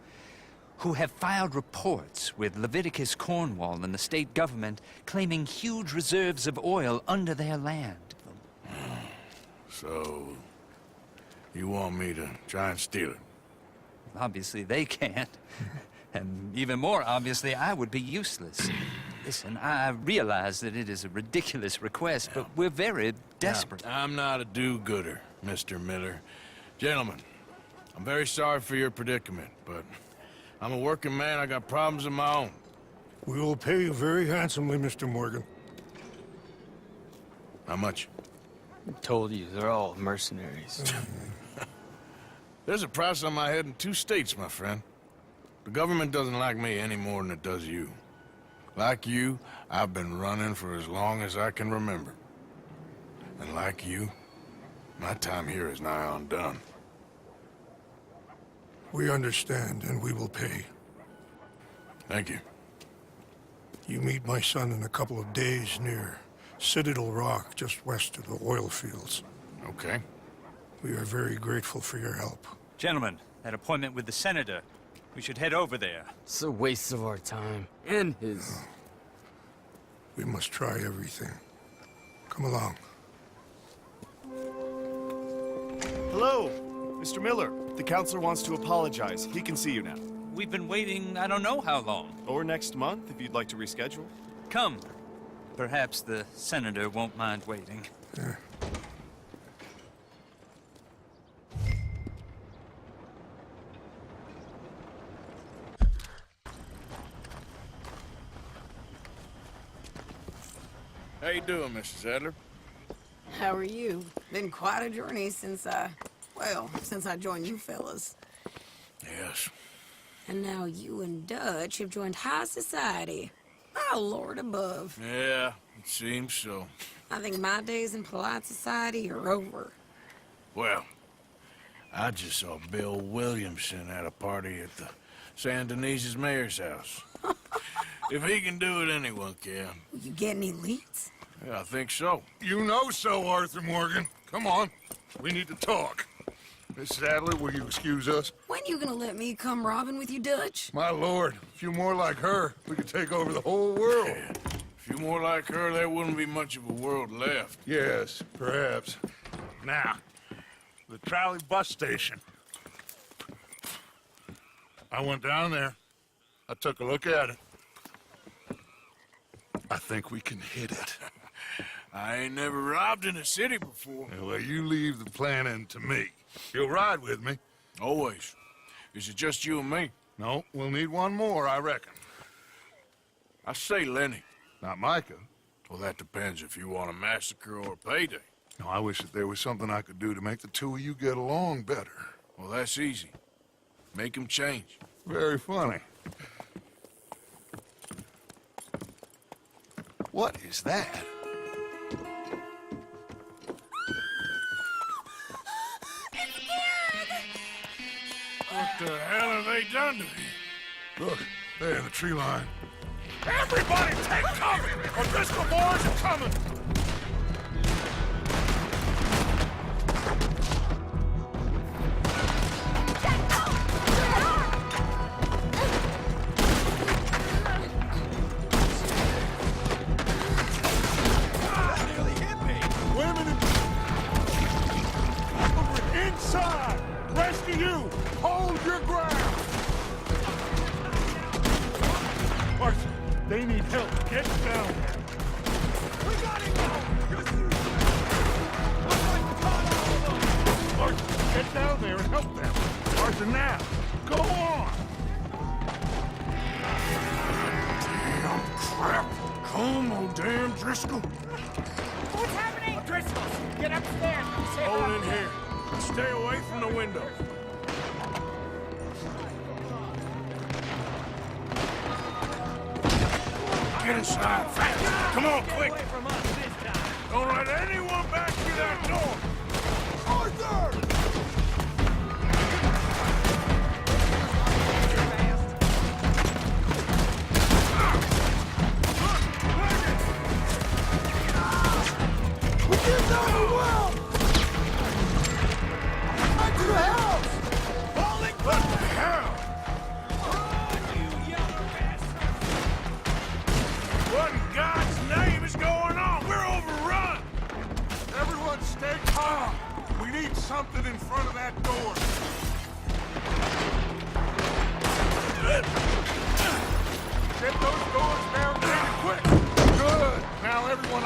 who have filed reports with Leviticus Cornwall and the state government claiming huge reserves of oil under their land. So, you want me to try and steal it? Obviously they can't. And even more obviously, I would be useless. Listen, I realize that it is a ridiculous request, but we're very desperate. Now, I'm not a do-gooder, Mr. Miller. Gentlemen, I'm very sorry for your predicament, but I'm a working man. I got problems of my own. We will pay you very handsomely, Mr. Morgan. How much? I told you, they're all mercenaries. There's a price on my head in 2 states, my friend. The government doesn't like me any more than it does you. Like you, I've been running for as long as I can remember. And like you, my time here is nigh undone. We understand, and we will pay. Thank you. You meet my son in a couple of days near Citadel Rock, just west of the oil fields. Okay. We are very grateful for your help. Gentlemen, that appointment with the senator. We should head over there. It's a waste of our time. And his. We must try everything. Come along. Hello, Mr. Miller. The counselor wants to apologize. He can see you now. We've been waiting I don't know how long. Or next month, if you'd like to reschedule. Come. Perhaps the senator won't mind waiting. Yeah. How you doing, Mrs. Adler? How are you? Been quite a journey since I joined you fellas. Yes. And now you and Dutch have joined high society. My lord above. Yeah, it seems so. I think my days in polite society are over. Well, I just saw Bill Williamson at a party at the San Denise's mayor's house. If he can do it, anyone can. Will you get any leads? Yeah, I think so. You know so, Arthur Morgan. Come on. We need to talk. Mrs. Adler, will you excuse us? When you gonna let me come robbing with you, Dutch? My lord, a few more like her, we could take over the whole world. Yeah. A few more like her, there wouldn't be much of a world left. Yes, perhaps. Now, the trolley bus station. I went down there. I took a look at it. I think we can hit it. I ain't never robbed in a city before. Well, you leave the planning to me. You'll ride with me? Always. Is it just you and me? No, we'll need one more, I reckon. I say Lenny. Not Micah. Well, that depends if you want a massacre or a payday. No, I wish that there was something I could do to make the two of you get along better. Well, that's easy. Make them change. Very funny. What is that? What the hell have they done to me? Look, there in the tree line. Everybody take cover! O'Driscoll boys are coming! Inside! Rest of you, hold your ground! Arthur, they need help. Get down there. We got him now! Arthur, get down there and help them. Arthur, now. Go on! Damn crap! Come on, damn Driscoll! What's happening? Driscolls, get upstairs. Hold in here. Stay away from the window. Get inside, fast! Come on, quick! Don't let anyone back through that door! Arthur! We get down the well! Back to the house! Falling! What the hell? What in God's name is going on? We're overrun! Everyone stay calm. We need something in front of that door. Get those doors barricaded quick!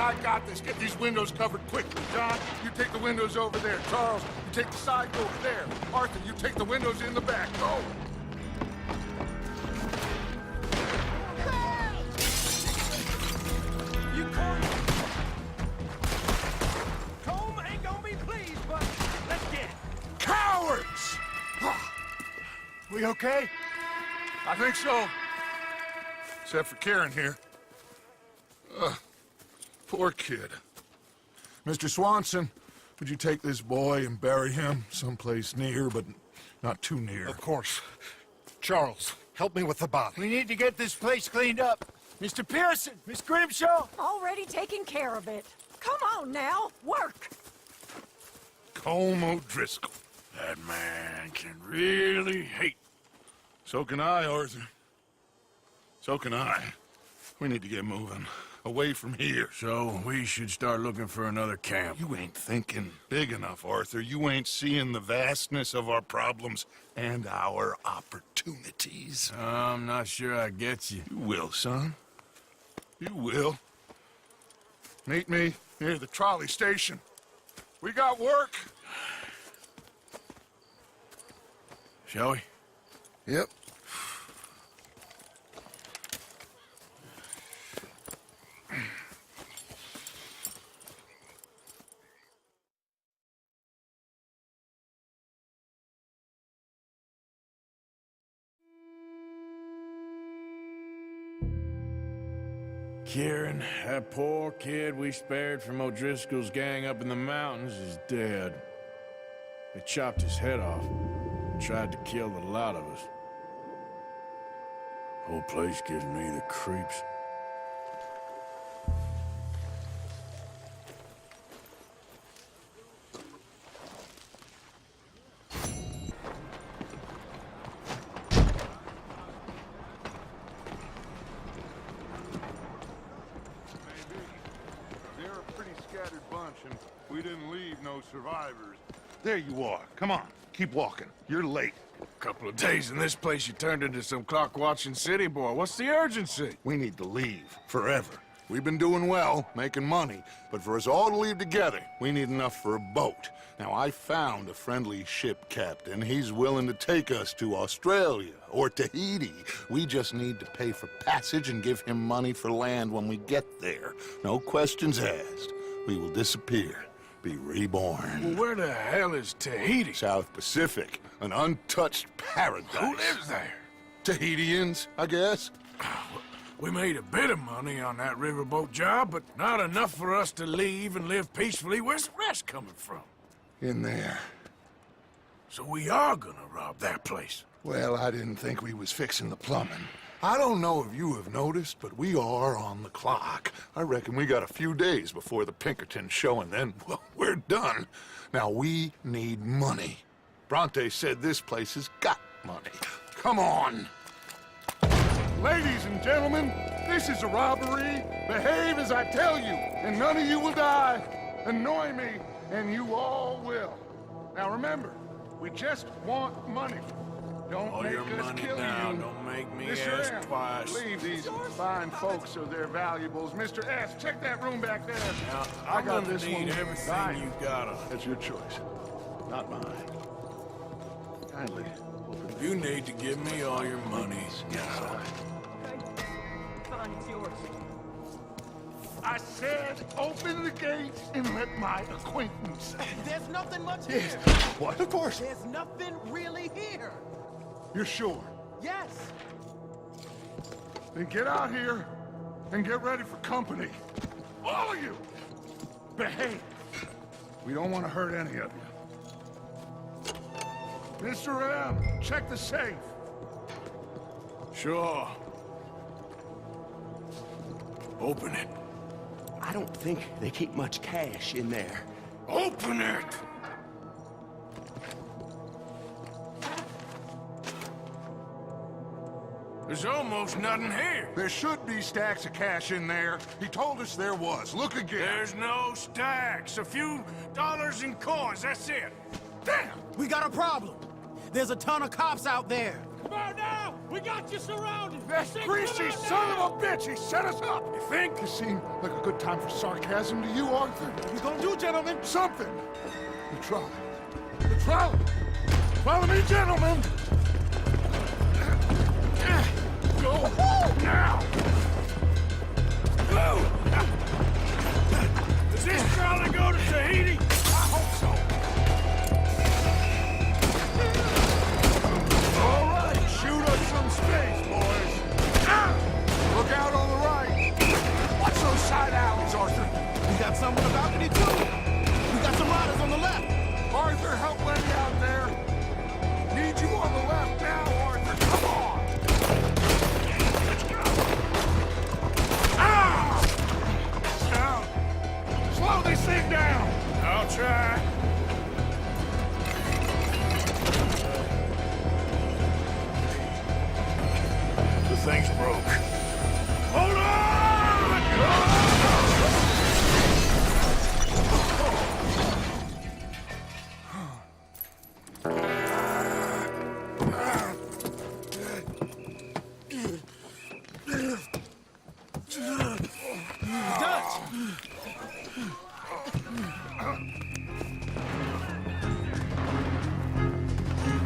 I got this. Get these windows covered quickly. John, you take the windows over there. Charles, you take the side over there. Arthur, you take the windows in the back. Go! You cornered. Combe ain't gonna be pleased, but let's get it. Cowards! We okay? I think so. Except for Karen here. Poor kid. Mr. Swanson, would you take this boy and bury him someplace near, but not too near? Of course. Charles, help me with the body. We need to get this place cleaned up. Mr. Pearson, Miss Grimshaw. Already taking care of it. Come on now, work. Colm O'Driscoll. That man can really hate. So can I, Arthur. So can I. We need to get moving. Away from here. So we should start looking for another camp. You ain't thinking big enough, Arthur. You ain't seeing the vastness of our problems and our opportunities. I'm not sure I get you. You will, son. You will. Meet me near the trolley station. We got work. Shall we? Yep. Kieran, that poor kid we spared from O'Driscoll's gang up in the mountains is dead. They chopped his head off and tried to kill the lot of us. Whole place gives me the creeps. We didn't leave no survivors. There you are. Come on, keep walking. You're late. A couple of days in this place, you turned into some clock-watching city boy. What's the urgency? We need to leave, forever. We've been doing well, making money, but for us all to leave together, we need enough for a boat. Now, I found a friendly ship captain. He's willing to take us to Australia or Tahiti. We just need to pay for passage and give him money for land when we get there. No questions asked. We will disappear, be reborn. Well, where the hell is Tahiti? South Pacific, an untouched paradise. Who lives there? Tahitians, I guess. We made a bit of money on that riverboat job, but not enough for us to leave and live peacefully. Where's the rest coming from? In there. So we are gonna rob that place. Well, I didn't think we was fixing the plumbing. I don't know if you have noticed, but we are on the clock. I reckon we got a few days before the Pinkerton show, and then, well, we're done. Now, we need money. Bronte said this place has got money. Come on! Ladies and gentlemen, this is a robbery. Behave as I tell you, and none of you will die. Annoy me, and you all will. Now remember, we just want money. Don't All make your us money kill now. you. Don't make me Mr. ask M, twice. leave these fine folks or their valuables. Mr. S, check that room back there. Now, I I'm got gonna this need one. everything Fine. you got on. That's your choice, not mine. Kindly open the You need to give me all your money now. Fine, it's yours. I said open the gates and let my acquaintance. There's nothing much here. What? Of course. There's nothing really here. You're sure? Yes. Then get out here and get ready for company. All of you! Behave. We don't want to hurt any of you. Mr. M, check the safe. Sure. Open it. I don't think they keep much cash in there. Open it! There's almost nothing here. There should be stacks of cash in there. He told us there was. Look again. There's no stacks. A few dollars in coins, that's it. Damn! We got a problem. There's a ton of cops out there. Come about now? We got you surrounded. That greasy son of a bitch, he set us up. You think? It seemed like a good time for sarcasm to you, Arthur. What are we gonna do, gentlemen? Something. The trolley. The trolley. Follow me, gentlemen. Go now. Go. Does this trolley go to Tahiti? I hope so. All right, shoot us some space, boys. Look out on the right. Watch those side alleys, Arthur. We got some on the balcony, too. We got some riders on the left. Arthur, help Lenny out there. Need you on the left now, Arthur. Come on. Slow this thing down! I'll try. The thing's broke. Hold on!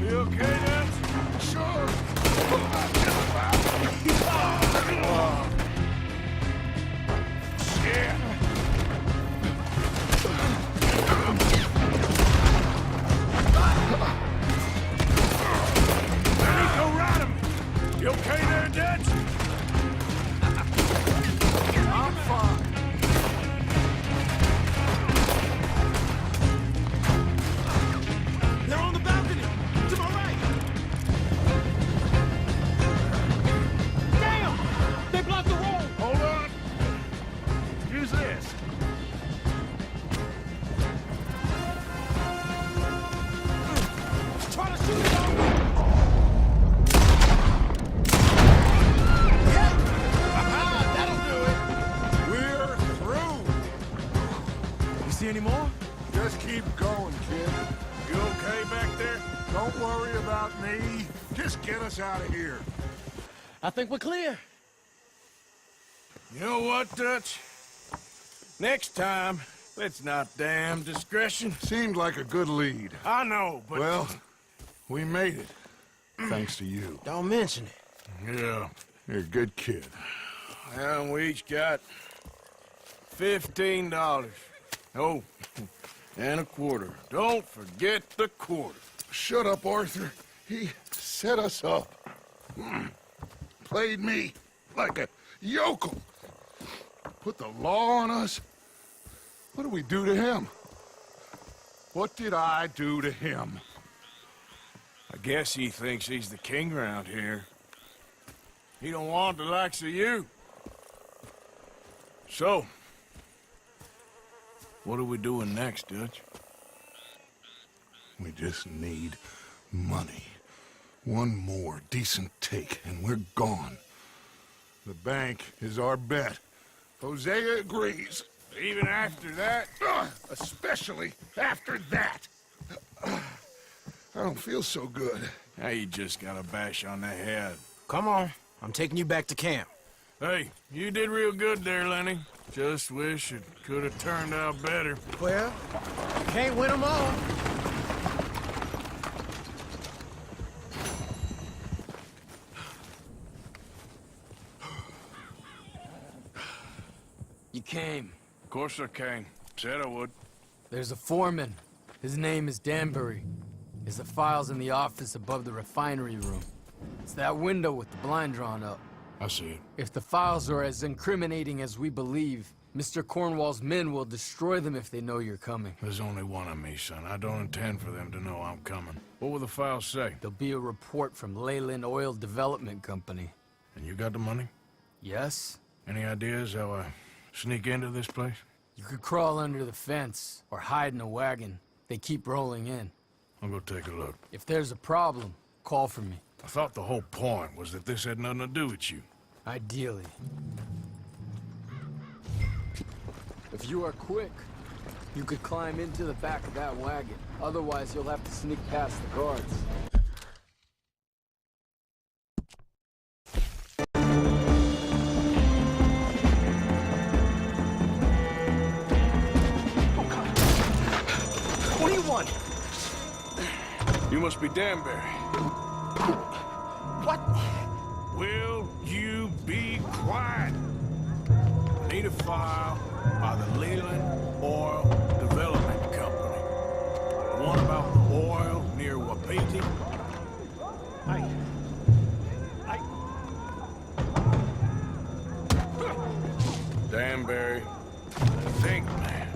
You okay, Dutch? Sure. Shit. Go ride him. You okay there, Dutch? I'm fine. They're on the balcony. To my right. Damn! They blocked the road. Hold on. Use this. Try to shoot it out. That'll do it. We're through. You see any more? Just keep going, kid. You okay back there? Don't worry about me. Just get us out of here. I think we're clear. You know what, Dutch? Next time, let's not damn discretion. Seemed like a good lead. I know, but... Well, we made it. Thanks to you. Don't mention it. Yeah. You're a good kid. And we each got $15. Oh, and a quarter. Don't forget the quarter. Shut up, Arthur. He set us up. Played me like a yokel. Put the law on us. What did we do to him? What did I do to him? I guess he thinks he's the king around here. He don't want the likes of you. So, what are we doing next, Dutch? We just need money. One more decent take, and we're gone. The bank is our bet. Hosea agrees. Even after that? Especially after that. I don't feel so good. Now you just got a bash on the head. Come on. I'm taking you back to camp. Hey, you did real good there, Lenny. Just wish it could have turned out better. Well, can't win them all. You came. Of course I came. Said I would. There's a foreman. His name is Danbury. There's the files in the office above the refinery room. It's that window with the blind drawn up. I see it. If the files are as incriminating as we believe, Mr. Cornwall's men will destroy them if they know you're coming. There's only one of me, son. I don't intend for them to know I'm coming. What will the files say? There'll be a report from Leyland Oil Development Company. And you got the money? Yes? Any ideas how I sneak into this place? You could crawl under the fence or hide in a wagon. They keep rolling in. I'll go take a look. If there's a problem, call for me. I thought the whole point was that this had nothing to do with you. Ideally. If you are quick, you could climb into the back of that wagon. Otherwise, you'll have to sneak past the guards. on! You must be Danbury. What? Will you be quiet? I need a file by the Leland Oil Development Company. The one about the oil near Wapiti. Danbury, think, man.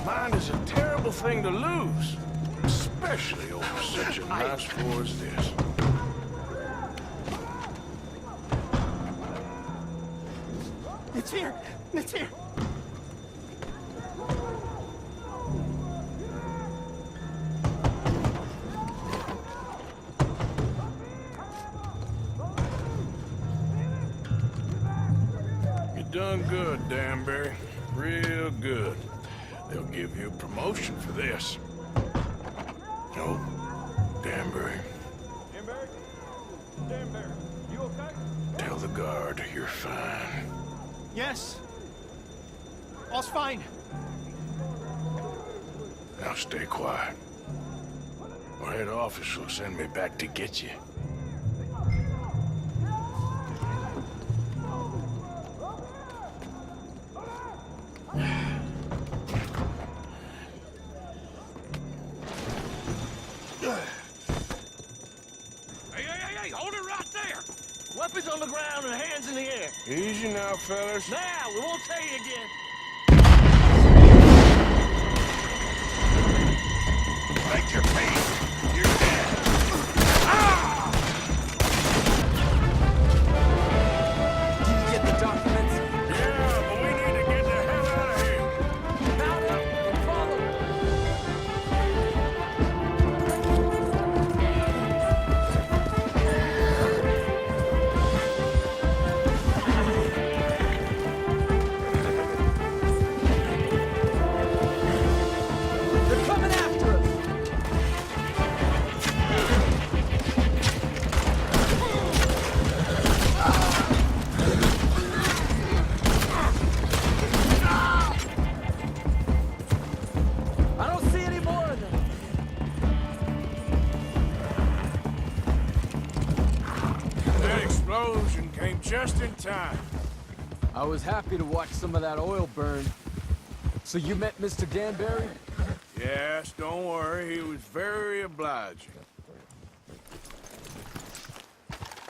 Mine is a terrible thing to lose, especially over such a nice floor as this. It's here! It's here! You done good, Danbury. Real good. They'll give you a promotion for this. No, Danbury. Danbury? Danbury, you okay? Tell the guard you're fine. Yes. All's fine. Now stay quiet. Or head office will send me back to get you. Hey, hold it right there! Weapons on the ground and hands in the air. Easy now, fellas. Now, we won't tell you again. Make your peace. You're dead. Ah! Did you get the documents? Yeah, but we need to get the hell out of here. Mount up and follow. They're coming after us. I don't see any more of them. That explosion came just in time. I was happy to watch some of that oil burn. So you met Mr. Danbury? Yes, don't worry. He was very obliging.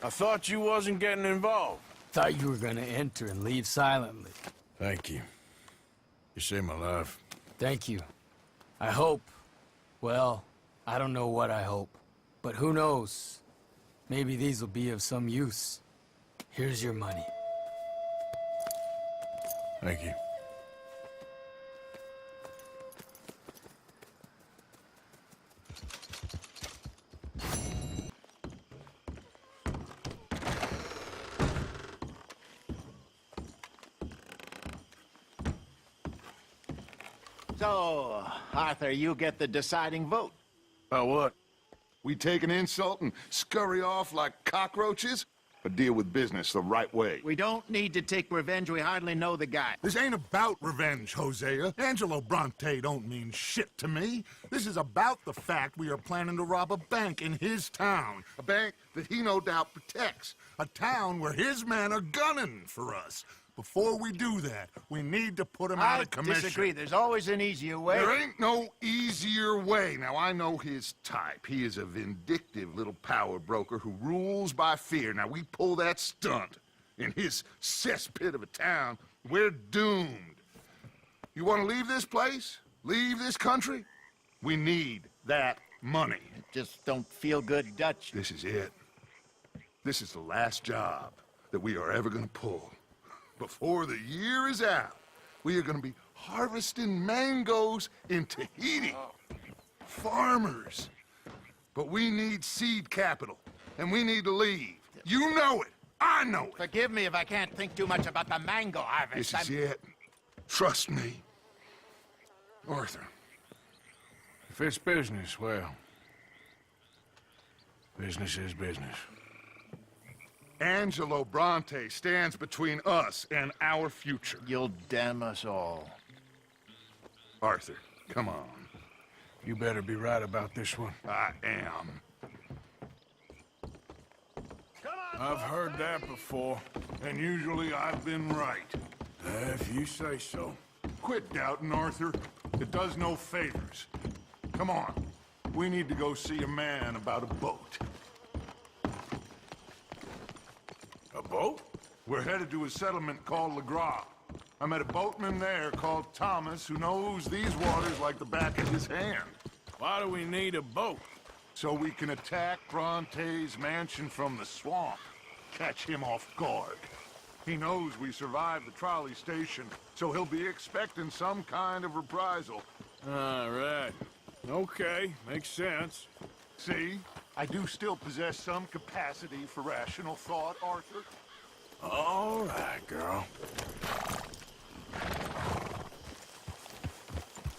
I thought you wasn't getting involved. Thought you were gonna enter and leave silently. Thank you. You saved my life. Thank you. I hope. Well, I don't know what I hope. But who knows? Maybe these will be of some use. Here's your money. Thank you. So, Arthur, you get the deciding vote. About what? We take an insult and scurry off like cockroaches? Or deal with business the right way? We don't need to take revenge. We hardly know the guy. This ain't about revenge, Hosea. Angelo Bronte don't mean shit to me. This is about the fact we are planning to rob a bank in his town. A bank that he no doubt protects. A town where his men are gunning for us. Before we do that, we need to put him out of commission. I disagree. There's always an easier way. There ain't no easier way. Now, I know his type. He is a vindictive little power broker who rules by fear. Now, we pull that stunt in his cesspit of a town, we're doomed. You want to leave this place? Leave this country? We need that money. It just don't feel good, Dutch. This is it. This is the last job that we are ever going to pull. Before the year is out, we are going to be harvesting mangoes in Tahiti. Farmers. But we need seed capital, and we need to leave. You know it. I know it. Forgive me if I can't think too much about the mango harvest. This is it. Trust me. Arthur. If it's business, well, business is business. Angelo Bronte stands between us and our future. You'll damn us all. Arthur, come on. You better be right about this one. I am. I've heard that before. And usually I've been right. If you say so. Quit doubting, Arthur. It does no favors. Come on. We need to go see a man about a boat. A boat? We're headed to a settlement called Le Gras. I met a boatman there called Thomas who knows these waters like the back of his hand. Why do we need a boat? So we can attack Bronte's mansion from the swamp. Catch him off guard. He knows we survived the trolley station, so he'll be expecting some kind of reprisal. All right. Okay, makes sense. See? I do still possess some capacity for rational thought, Arthur. All right, girl.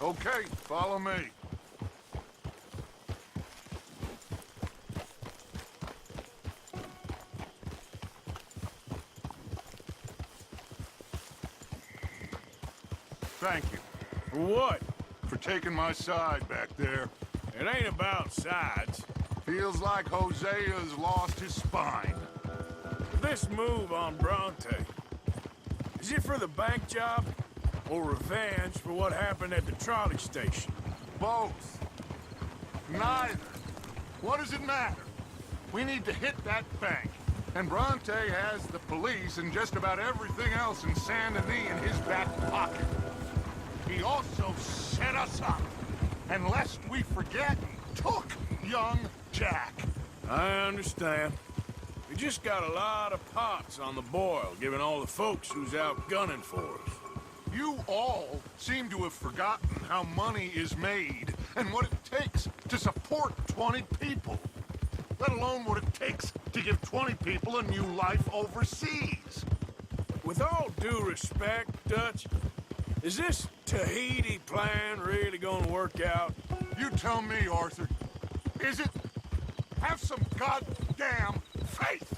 Okay, follow me. Thank you. For what? For taking my side back there. It ain't about sides. Feels like Hosea's lost his spine. This move on Bronte, is it for the bank job or revenge for what happened at the trolley station? Both. Neither. What does it matter? We need to hit that bank. And Bronte has the police and just about everything else in Saint Denis in his back pocket. He also set us up. And lest we forget, took young Jack. I understand. We just got a lot of pots on the boil, given all the folks who's out gunning for us. You all seem to have forgotten how money is made and what it takes to support 20 people. Let alone what it takes to give 20 people a new life overseas. With all due respect, Dutch, is this Tahiti plan really gonna work out? You tell me, Arthur. Is it? Have some goddamn faith.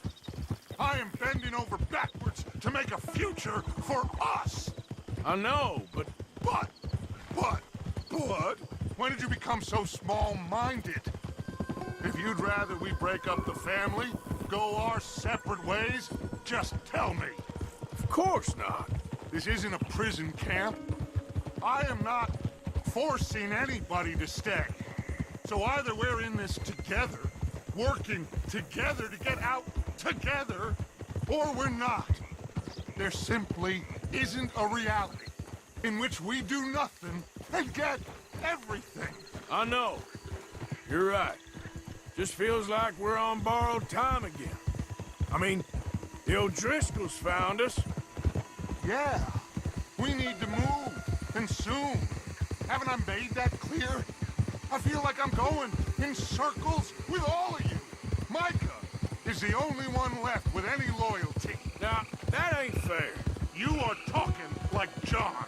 I am bending over backwards to make a future for us. I know, but... But? When did you become so small-minded? If you'd rather we break up the family, go our separate ways, just tell me. Of course not. This isn't a prison camp. I am not forcing anybody to stay. So either we're in this together, working together to get out together, or we're not. There simply isn't a reality in which we do nothing and get everything. I know. You're right. Just feels like we're on borrowed time again. I mean, the O'Driscolls found us. Yeah. We need to move, and soon. Haven't I made that clear? I feel like I'm going in circles with all of you. Micah is the only one left with any loyalty. Now, that ain't fair. You are talking like John.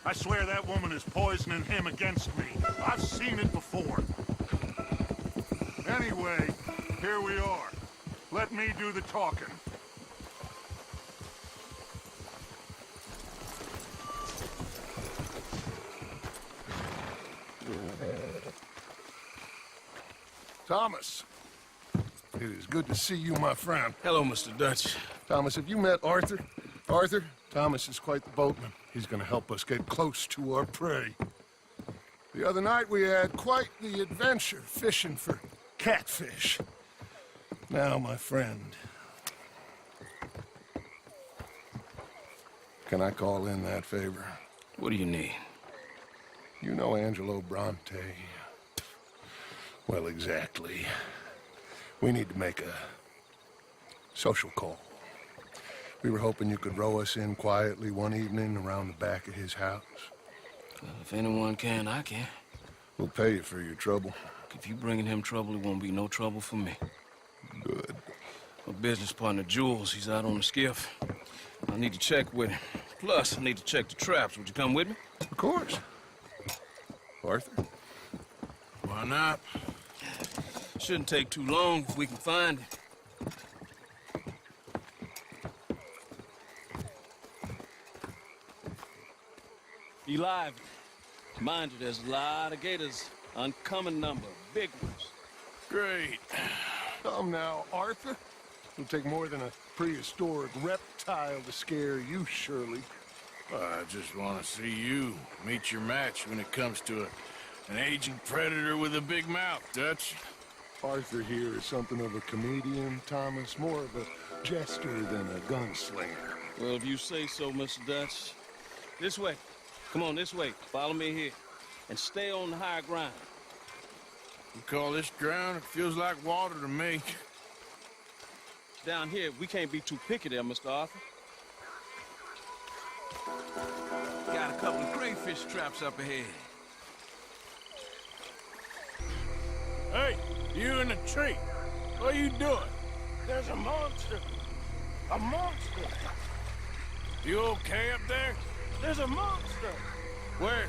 I swear that woman is poisoning him against me. I've seen it before. Anyway, here we are. Let me do the talking. Thomas, it is good to see you, my friend. Hello, Mr. Dutch. Thomas, have you met Arthur? Arthur, Thomas is quite the boatman. He's gonna help us get close to our prey. The other night we had quite the adventure fishing for catfish. Now, my friend, can I call in that favor? What do you need? You know Angelo Bronte. Well, exactly. We need to make a social call. We were hoping you could row us in quietly one evening around the back of his house. Well, if anyone can, I can. We'll pay you for your trouble. If you bringing him trouble, it won't be no trouble for me. Good. My business partner, Jules, he's out on the skiff. I need to check with him. Plus, I need to check the traps. Would you come with me? Of course. Arthur? Why not? Shouldn't take too long if we can find it. Be lively. Mind you, there's a lot of gators Uncommon number, big ones. Great. Come now, Arthur. It'll take more than a prehistoric reptile to scare you, Shirley. I just want to see you meet your match when it comes to an aging predator with a big mouth, Dutch. Arthur here is something of a comedian, Thomas. More of a jester than a gunslinger. Well, if you say so, Mr. Dutch. This way. Come on, this way. Follow me here. And stay on the high ground. You call this ground? It feels like water to me. Down here, we can't be too picky there, Mr. Arthur. Got a couple of crayfish traps up ahead. Hey, you in the tree. What are you doing? There's a monster. A monster. You okay up there? There's a monster. Where?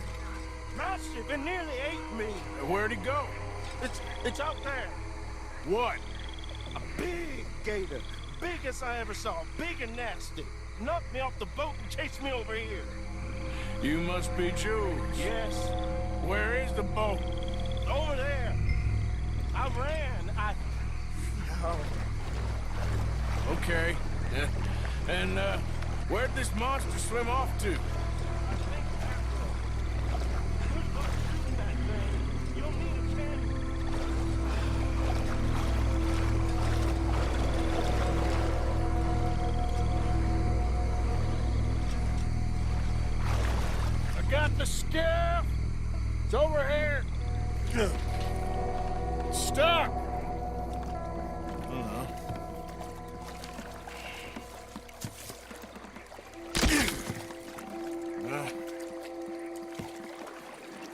Massive, it nearly ate me. Where'd he go? It's out there. What? A big gator. Biggest I ever saw. Big and nasty. Knocked me off the boat and chased me over here. You must be Jules. Yes. Where is the boat? Over there. I ran. Oh. Okay. And, where'd this monster swim off to? I got the skiff. It's over here. Stuck.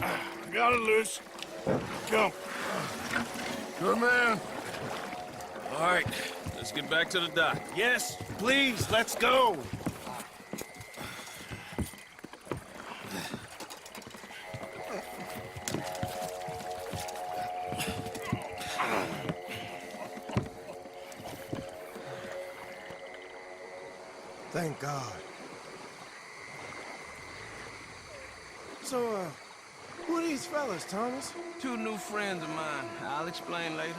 I got it loose. Jump. Good man. All right, let's get back to the dock. Yes, please, let's go. Thank God. So, who are these fellas, Thomas? Two new friends of mine. I'll explain later.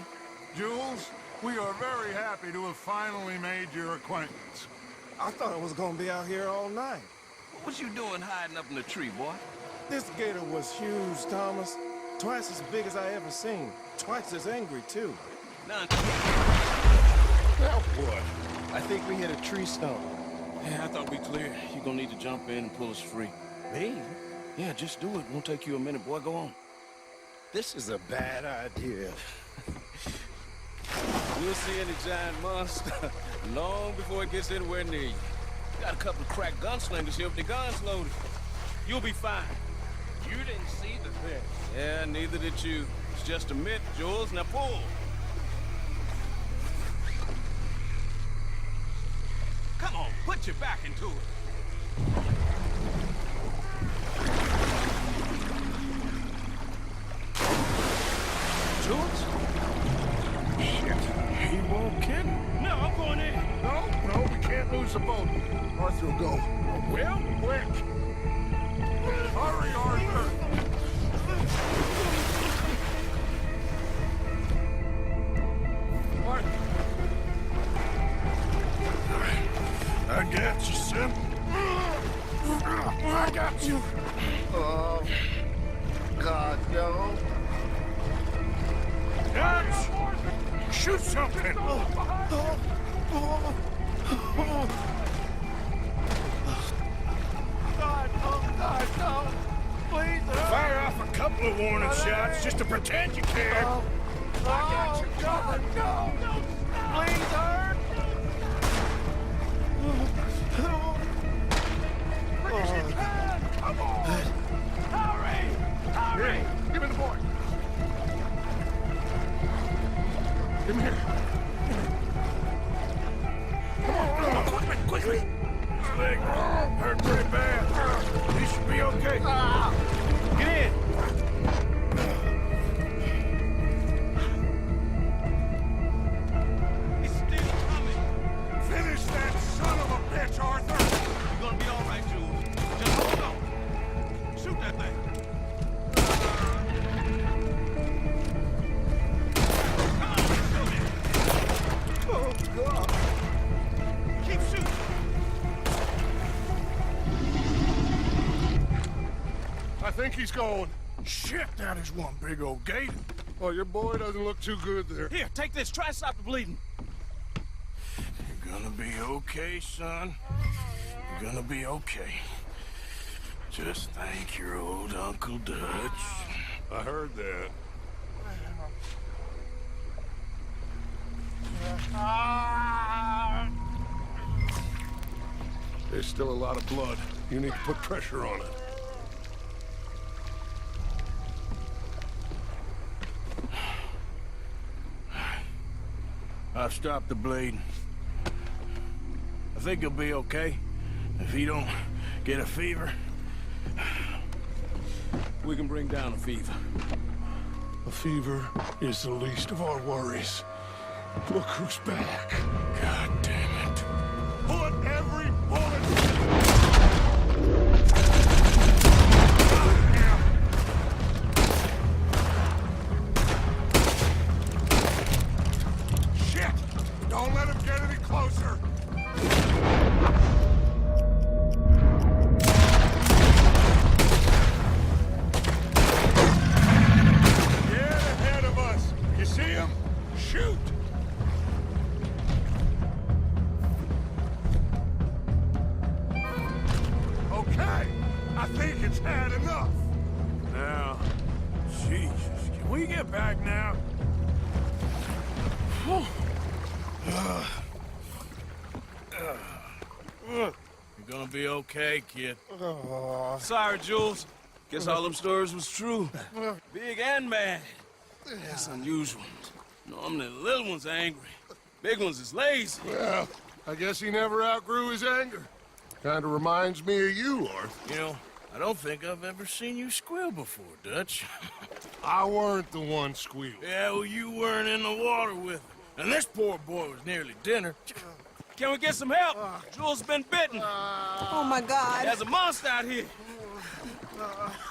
Jules, we are very happy to have finally made your acquaintance. I thought I was gonna be out here all night. What was you doing hiding up in the tree, boy? This gator was huge, Thomas. Twice as big as I ever seen. Twice as angry, too. Now what? I think we hit a tree stump. Yeah, I thought we clear. You're gonna need to jump in and pull us free. Me? Yeah, just do it. Won't take you a minute, boy. Go on. This is a bad idea. You'll see any giant monster long before it gets anywhere near you. Got a couple of crack gunslingers here with their guns loaded. You'll be fine. You didn't see the thing. Yeah, neither did you. It's just a myth, Jules. Now pull. Come on, put your back into it. Jules? Shit, he won't kid. No, I'm going in. No, we can't lose the boat. Arthur will go. Well, Quick! Hurry, Arthur! I got you, son. I got you. Oh, God, no. Dutch! Shoot something! God, no. Please, Fire off a couple of warning shots just to pretend you care. I got you. God, no. Please, hurt. Come on! Hurry! Give me the boy. Give me here. Come on, quickly! His leg hurt pretty bad. He should be okay. Get in! He's still coming. Finish that son of a bitch, Arthur! You're gonna be all right, Jules. Just hold on. Shoot that thing. I think he's gone. Shit, that is one big old gator. Oh, your boy doesn't look too good there. Here, take this. Try and stop the bleeding. You're gonna be okay, son. You're gonna be okay. Just thank your old Uncle Dutch. I heard that. There's still a lot of blood. You need to put pressure on it. I've stopped the bleeding. I think he'll be okay. If he don't get a fever. We can bring down a fever. A fever is the least of our worries. Look who's back. God damn it. Put every bullet... Shit! Don't let him get any closer! Get ahead of us! You see him? Shoot! Okay, I think it's had enough. Now, Jesus, can we get back now? You're gonna be okay, kid. Sorry, Jules. Guess all them stories was true. Big and mad. That's unusual. Normally the little ones are angry. Big ones is lazy. Well, I guess he never outgrew his anger. Kinda reminds me of you, Arthur. You know, I don't think I've ever seen you squeal before, Dutch. I weren't the one squealing. Yeah, well, you weren't in the water with him. And this poor boy was nearly dinner. Can we get some help? Jules been bitten. Oh, my God. There's a monster out here.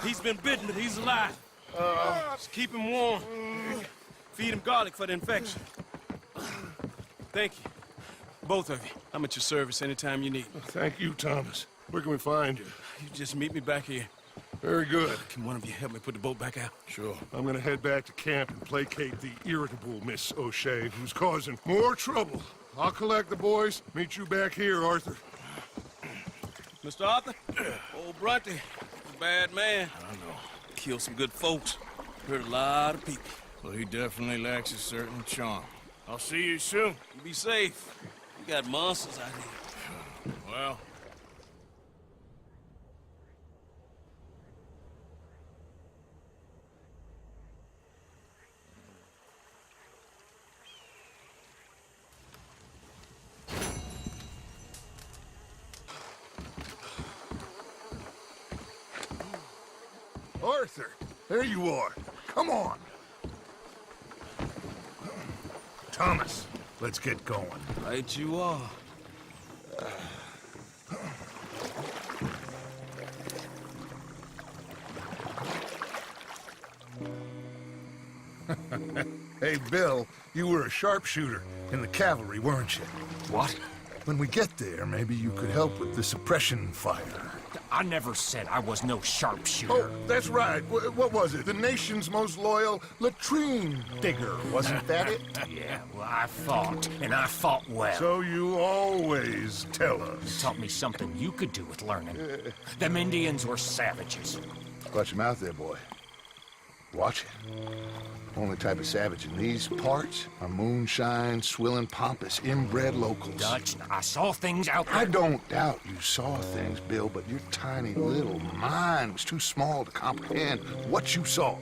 He's been bitten, but he's alive. Just keep him warm. Feed him garlic for the infection. Thank you. Both of you. I'm at your service anytime you need me. Thank you, Thomas. Where can we find you? You just meet me back here. Very good. Can one of you help me put the boat back out? Sure. I'm gonna head back to camp and placate the irritable Miss O'Shea, who's causing more trouble. I'll collect the boys. Meet you back here, Arthur. Mr. Arthur, old Brunty, a bad man. I know. Killed some good folks. Hurt a lot of people. Well, he definitely lacks a certain charm. I'll see you soon. You be safe. We got monsters out here. Well... Arthur, there you are. Come on. Thomas, let's get going. Right you are. Hey, Bill, you were a sharpshooter in the cavalry, weren't you? What? When we get there, maybe you could help with the suppression fire. I never said I was no sharpshooter. Oh, that's right. What was it? The nation's most loyal latrine digger, wasn't that it? Yeah, well, I fought, and I fought well. So you always tell us. You taught me something you could do with learning. Them Indians were savages. Watch your mouth there, boy. Watch it. Only type of savage in these parts are moonshine, swilling, pompous, inbred locals. Dutch, I saw things out there. I don't doubt you saw things, Bill, but your tiny little mind was too small to comprehend what you saw.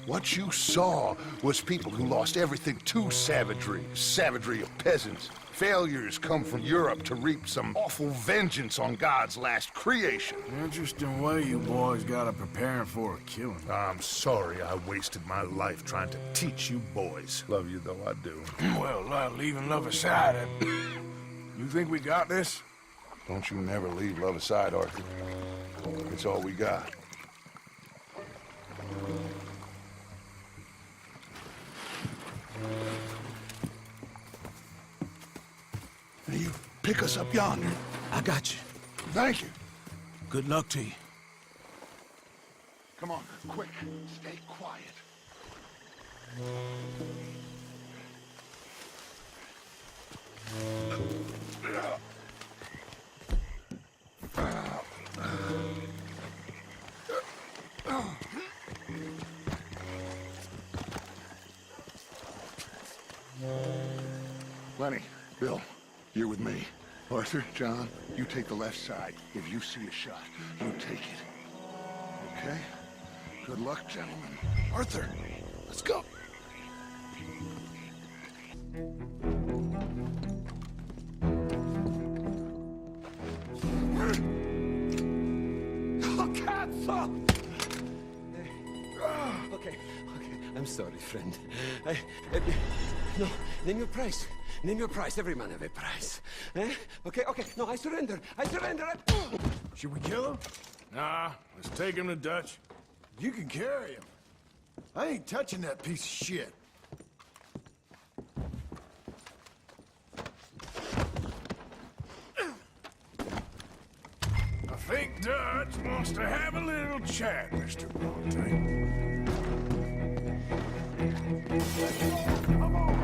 What you saw was people who lost everything to savagery. Savagery of peasants. Failures come from Europe to reap some awful vengeance on God's last creation. Interesting way you boys gotta prepare for a killing. I'm sorry I wasted my life trying to teach you boys. Love you though, I do. Well, leaving love aside, you think we got this? Don't you never leave love aside, Arthur. It's all we got. Now you pick us up yonder. I got you. Thank you. Good luck to you. Come on, quick. Stay quiet. Lenny, Bill, you're with me. Arthur, John, you take the left side. If you see a shot, you take it. Okay? Good luck, gentlemen. Arthur, let's go. Okay, I'm sorry, friend. No, name your price. Name your price. Every man have a price. Eh? Okay, no, I surrender. Should we kill him? Nah, let's take him to Dutch. You can carry him. I ain't touching that piece of shit. I think Dutch wants to have a little chat, Mr. Bronte. Come on!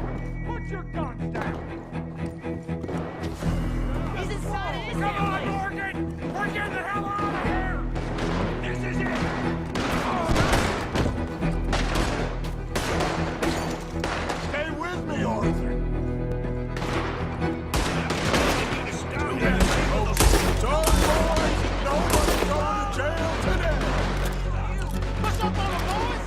Put your guns down! He's inside of this. Come on, Morgan! We're getting the hell out of here! This is it! Stay with me, Arthur. Don't boys! Nobody's going to jail today! What's up, all the boys?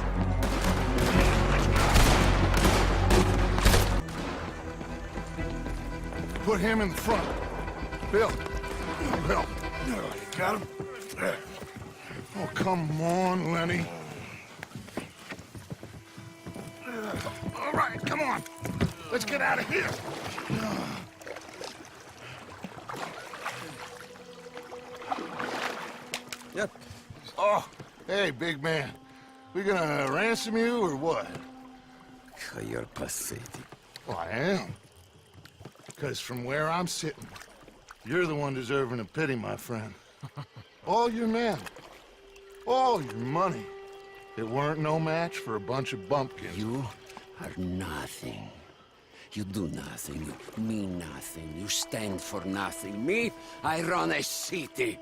Put him in the front. Bill. Bill. You got him? Oh, come on, Lenny. All right, come on. Let's get out of here. Yep. Oh, hey, big man. We gonna ransom you or what? You're pathetic. Well, I am. Because from where I'm sitting, you're the one deserving of pity, my friend. All your men, all your money, it weren't no match for a bunch of bumpkins. You are nothing. You do nothing. You mean nothing. You stand for nothing. Me, I run a city.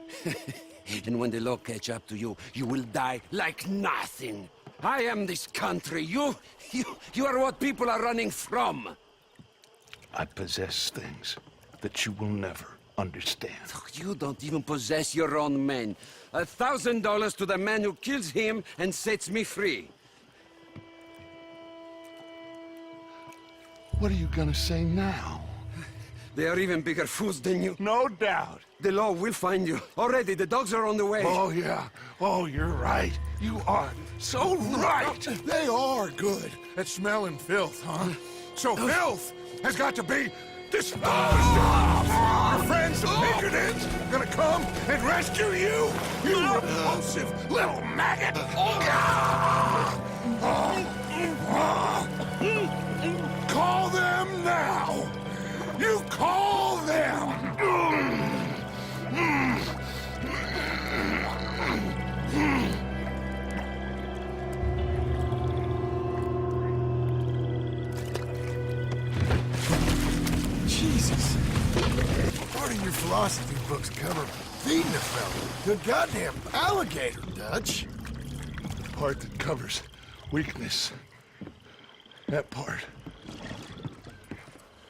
And when the law catch up to you, you will die like nothing. I am this country. You are what people are running from. I possess things that you will never understand. You don't even possess your own men. $1,000 to the man who kills him and sets me free. What are you gonna say now? They are even bigger fools than you. No doubt. The law will find you. Already, the dogs are on the way. Oh, yeah. Oh, you're right. You are so right. They are good at smelling filth, huh? So filth has got to be disposed of. Your friends, the Pinkertons, gonna come and rescue you? You repulsive little maggot! Call them now! You call them! Jesus. Part of your philosophy books cover feeding a fella. The goddamn alligator, Dutch. The part that covers weakness. That part.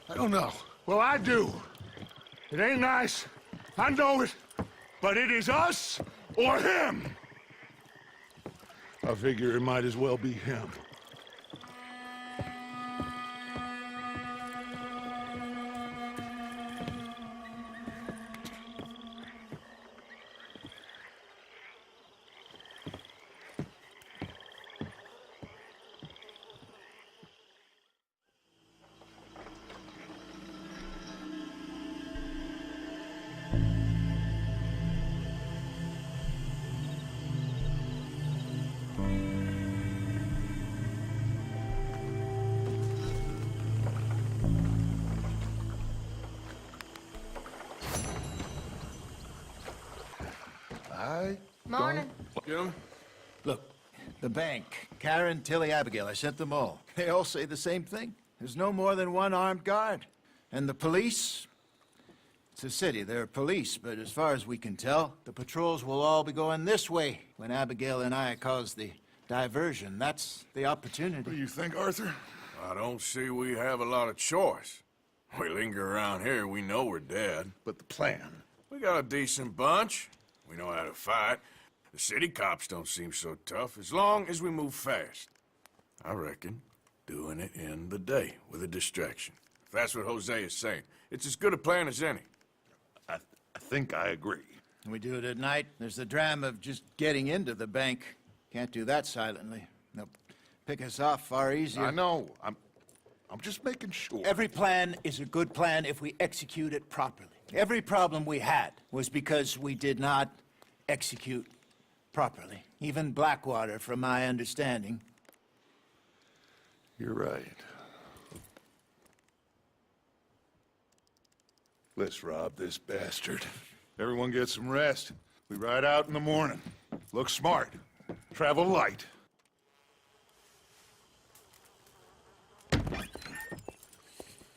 I don't know. Well, I do. It ain't nice. I know it. But it is us or him. I figure it might as well be him. I Morning. Get him? Look, the bank, Karen, Tilly, Abigail, I sent them all. They all say the same thing. There's no more than one armed guard. And the police? It's a city, there are police, but as far as we can tell, the patrols will all be going this way when Abigail and I cause the diversion. That's the opportunity. What do you think, Arthur? I don't see we have a lot of choice. We linger around here, we know we're dead. But the plan? We got a decent bunch. We know how to fight. The city cops don't seem so tough as long as we move fast. I reckon doing it in the day with a distraction. If that's what Jose is saying, it's as good a plan as any. I think I agree. We do it at night. There's the drama of just getting into the bank. Can't do that silently. They'll pick us off far easier. I know. I'm just making sure. Every plan is a good plan if we execute it properly. Every problem we had was because we did not execute properly. Even Blackwater, from my understanding. You're right. Let's rob this bastard. Everyone get some rest. We ride out in the morning. Look smart. Travel light.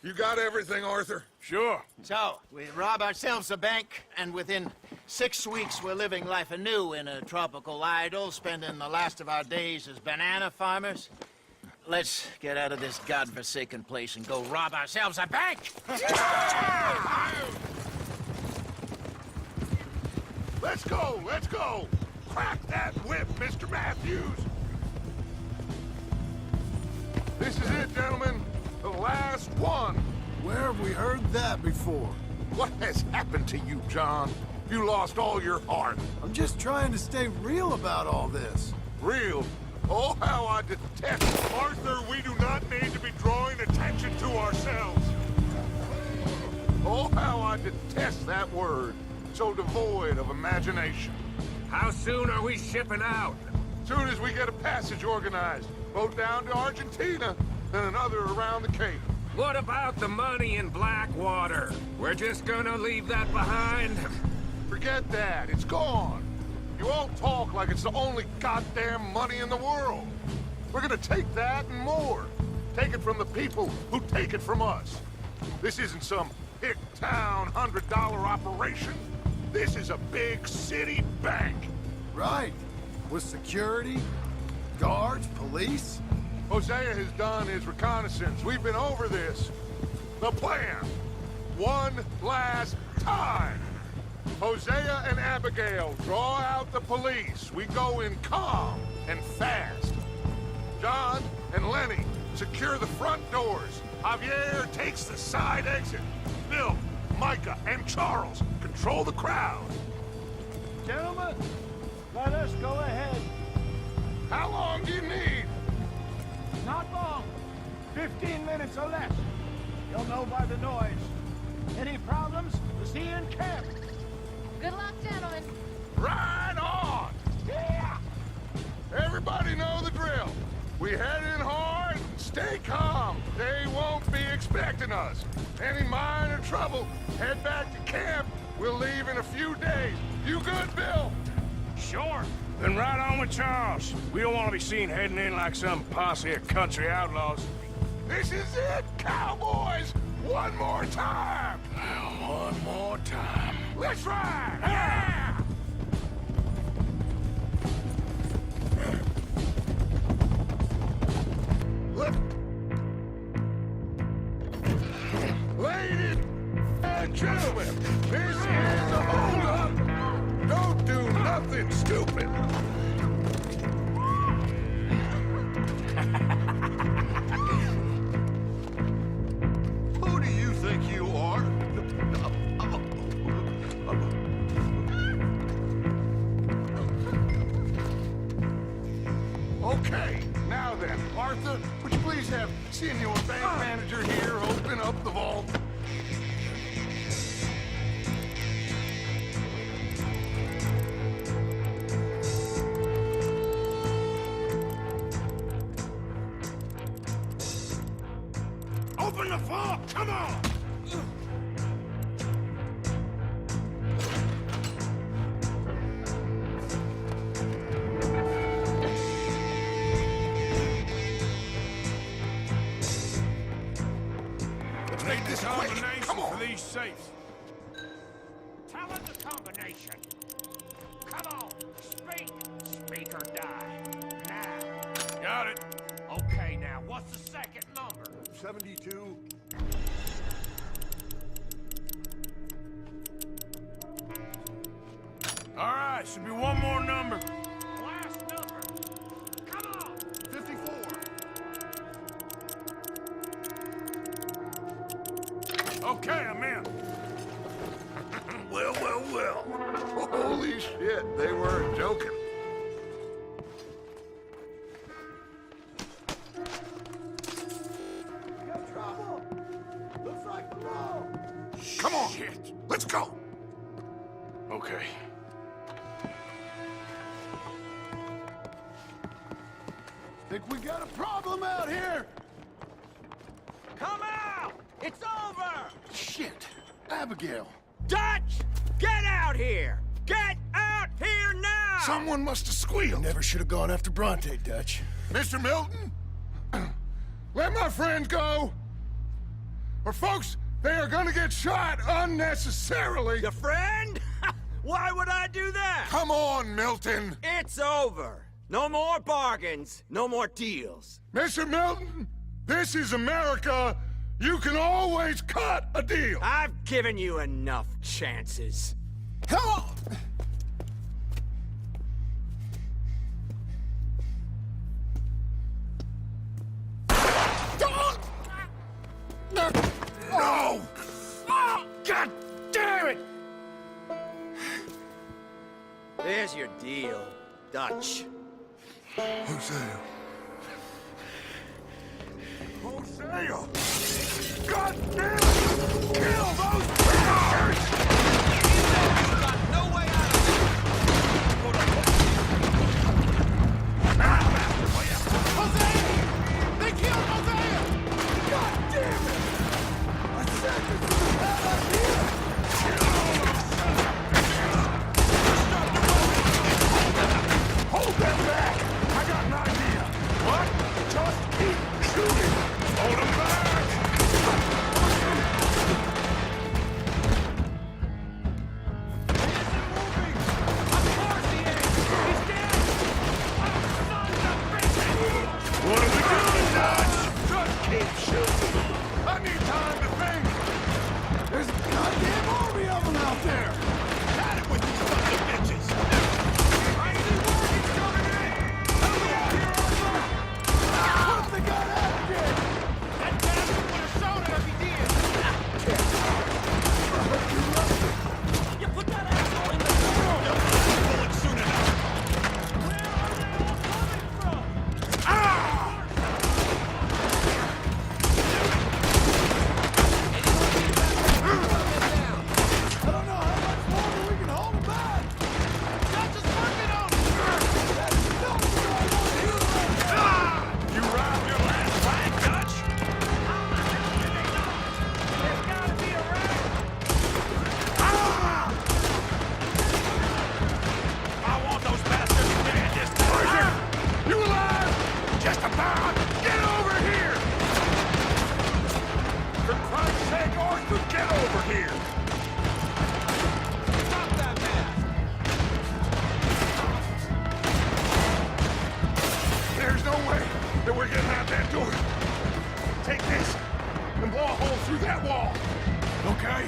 You got everything, Arthur? Sure. So, we rob ourselves a bank, and within 6 weeks we're living life anew in a tropical idyll, spending the last of our days as banana farmers. Let's get out of this godforsaken place and go rob ourselves a bank! Let's go! Let's go! Crack that whip, Mr. Matthews! This is it, gentlemen. The last one. Where have we heard that before? What has happened to you, John? You lost all your heart. I'm just trying to stay real about all this. Real? Oh, how I detest Arthur, we do not need to be drawing attention to ourselves. Oh, how I detest that word. So devoid of imagination. How soon are we shipping out? Soon as we get a passage organized. Boat down to Argentina, then another around the Cape. What about the money in Blackwater? We're just gonna leave that behind? Forget that. It's gone. You all talk like it's the only goddamn money in the world. We're gonna take that and more. Take it from the people who take it from us. This isn't some hick town $100 operation. This is a big city bank. Right. With security, guards, police. Hosea has done his reconnaissance. We've been over this. The plan. One last time. Hosea and Abigail draw out the police. We go in calm and fast. John and Lenny secure the front doors. Javier takes the side exit. Bill, Micah, and Charles control the crowd. Gentlemen, let us go ahead. How long do you need? Not long. 15 minutes or less. You'll know by the noise. Any problems? We'll see you in camp. Good luck, gentlemen. Right on! Yeah! Everybody know the drill. We head in hard, stay calm. They won't be expecting us. Any minor trouble, head back to camp. We'll leave in a few days. You good, Bill? Sure. Then right on with Charles. We don't want to be seen heading in like some posse of country outlaws. This is it, cowboys! One more time! One more time. Let's ride! Yeah! Ladies and gentlemen, this is a hold-up! Don't do nothing stupid! Who do you think you are? Okay, now then, Arthur, would you please have Senior Bank Manager here open up the vault? Open the vault! Come on! these safes? Tell him the combination. Come on, speak. Speak or die. Now. Got it. Okay, now, what's the second number? 72. All right, should be one more number. Last number. Come on. 54. Okay, I'm in. Well, well, well. Holy shit, they weren't joking. Come on, shit. Let's go. Okay. Think we got a problem out here! Come out! It's over! Shit! Abigail! Dutch! Get out here! Get out here now! Someone must have squealed. Never should have gone after Bronte, Dutch. Mr. Milton? Let my friends go! Or folks, they are gonna get shot unnecessarily! Your friend? Why would I do that? Come on, Milton! It's over. No more bargains, no more deals. Mr. Milton, this is America. You can always cut a deal. I've given you enough chances. Come on! No! God damn it! There's your deal, Dutch. Hosea. Hosea! God damn it! Kill those bastards! Got no way out of Hosea! They killed Hosea! God damn it! I said this was the hell out of here! Hold them back! I got an idea! What? Just keep shooting! Hold them back! What are we doing, Dutch? Just keep shooting! I need time to think! There's a goddamn army of them out there! Got it with these fucking bitches! Crazy warnings coming in! Help me out here, Arthur! What they got after? That bastard would have shown it if he did. You put that asshole in the door. They'll find the bullet soon enough! Where are they all coming from? I don't know how much longer we can hold them back! Dutch is working on it. That is not what I want to hear! You robbed your last fight, Dutch? How the hell did they know? There's gotta be a rack. I want those bastards dead this time! You alive? Just about! Get over here! For Christ's sake, Arthur, get over here! Drop that mask. There's no way that we're getting out that door. Take this and blow a hole through that wall. Okay?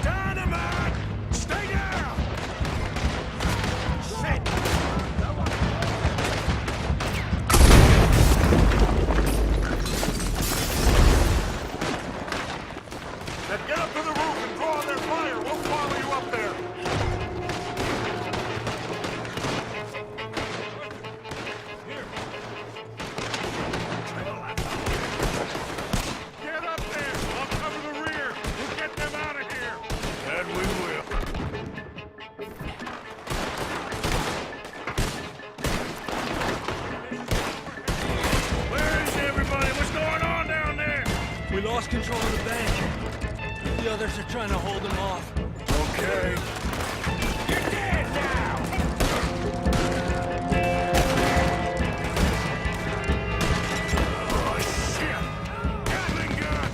Dynamite! Stay down! Shit! control of the bank. The others are trying to hold him off. Okay. You're dead now! Oh, shit! Gatling gun!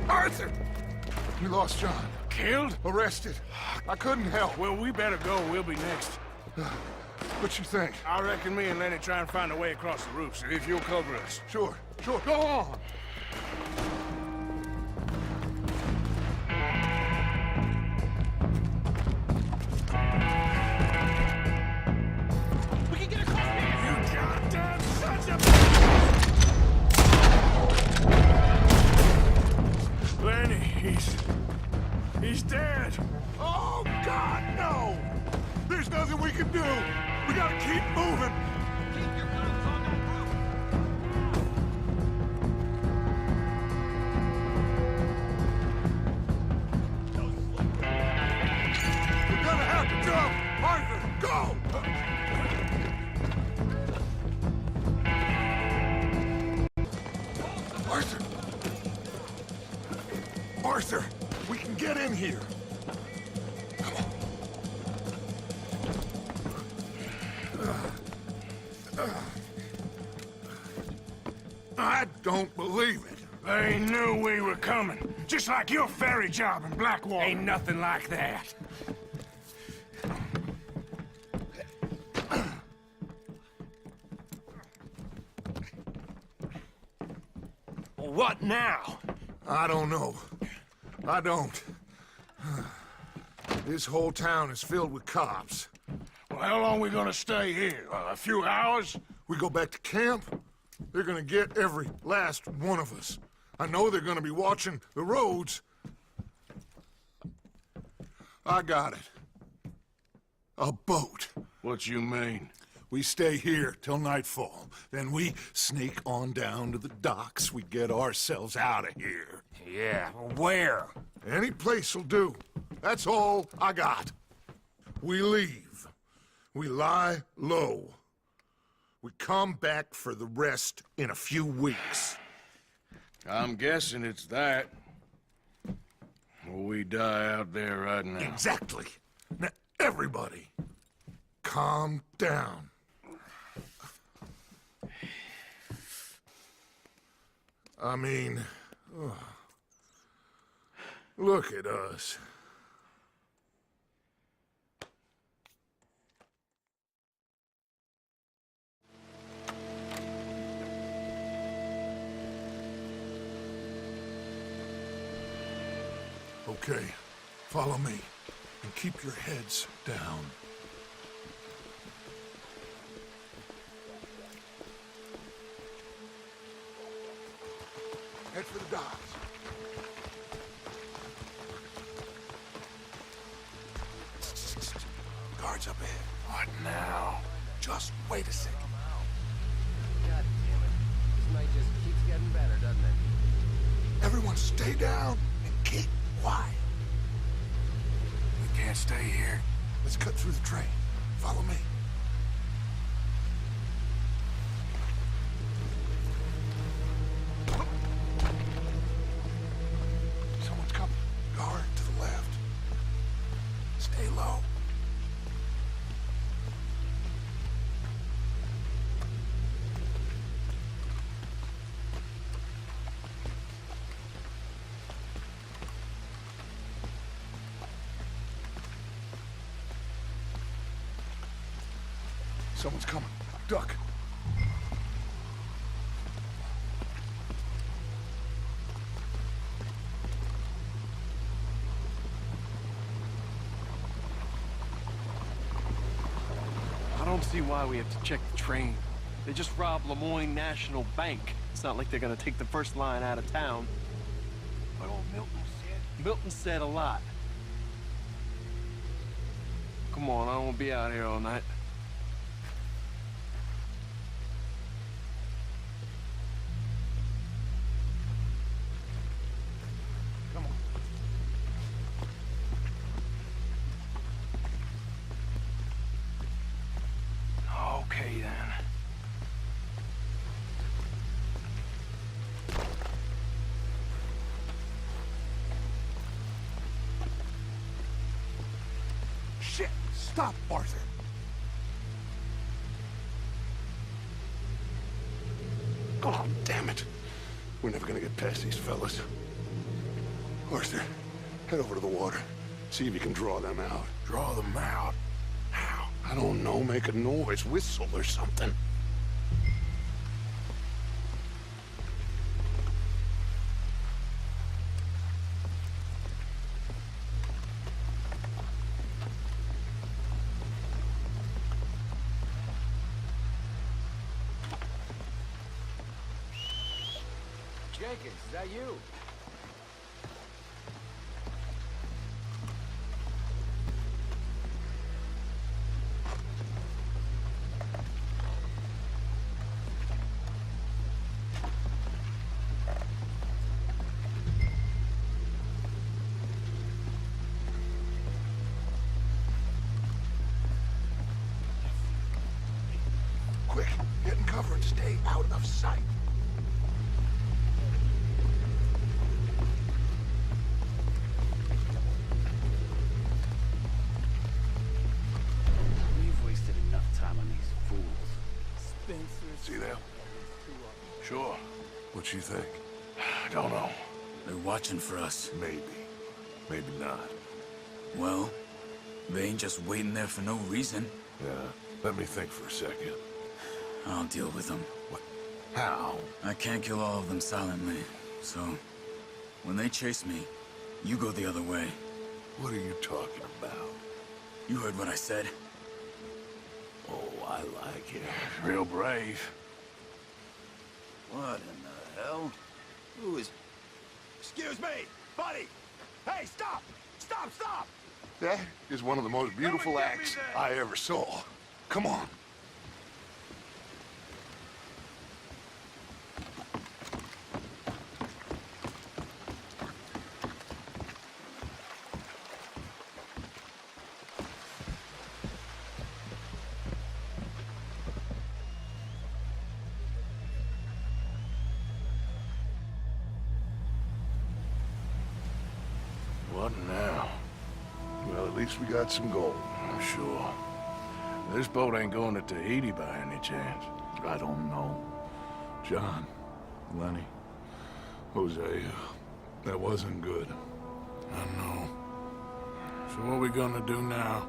Arthur! We lost John. Killed? Arrested. I couldn't help. Well, we better go. We'll be next. What you think? I reckon me and Lenny try and find a way across the roof, so if you'll cover us. Sure, sure. Go on! We can get across here! You goddamn sons of... Lenny, he's dead. Oh, God, no! There's nothing we can do. We gotta keep moving. Keep your guns on that roof! We're gonna have to jump. Arthur, go! Arthur! Arthur, we can get in here. I don't believe it. They knew we were coming. Just like your ferry job in Blackwater. Ain't nothing like that. What now? I don't know. I don't. This whole town is filled with cops. Well, how long we gonna stay here? A few hours? We go back to camp, they're gonna get every last one of us. I know they're gonna be watching the roads. I got it. A boat. What you mean? We stay here till nightfall. Then we sneak on down to the docks. We get ourselves out of here. Yeah, where? Any place will do. That's all I got. We leave. We lie low. We come back for the rest in a few weeks. I'm guessing it's that. Or we die out there right now. Exactly. Now, everybody, calm down. I mean, look at us. Okay, follow me, and keep your heads down. Head for the docks. Guards up ahead. What now? Just wait a second. God damn it. This night just keeps getting better, doesn't it? Everyone stay down and keep quiet. We can't stay here. Let's cut through the train. Follow me. Someone's coming. Guard to the left. Stay low. Someone's coming. Duck. I don't see why we have to check the train. They just robbed Lemoyne National Bank. It's not like they're gonna take the first line out of town. What old Milton said? Milton said a lot. Come on, I don't want to be out here all night. Stop, Arthur. Oh, damn it. We're never gonna get past these fellas. Arthur, head over to the water. See if you can draw them out. Draw them out? How? I don't know. Make a noise. Whistle or something. Jenkins, is that you? Quick, get in cover and stay out of sight. See them? Sure. What you think? I don't know. They're watching for us. Maybe. Maybe not. Well, they ain't just waiting there for no reason. Yeah. Let me think for a second. I'll deal with them. What? How? I can't kill all of them silently, so when they chase me, you go the other way. What are you talking about? You heard what I said. Oh, I like it. Real brave. What in the hell? Who is... Excuse me, buddy! Hey, stop! Stop, stop! That is one of the most beautiful acts I ever saw. Come on. What now? Well, at least we got some gold. I'm sure. This boat ain't going to Tahiti by any chance. I don't know. John, Lenny, Hosea, that wasn't good. I know. So what are we gonna do now?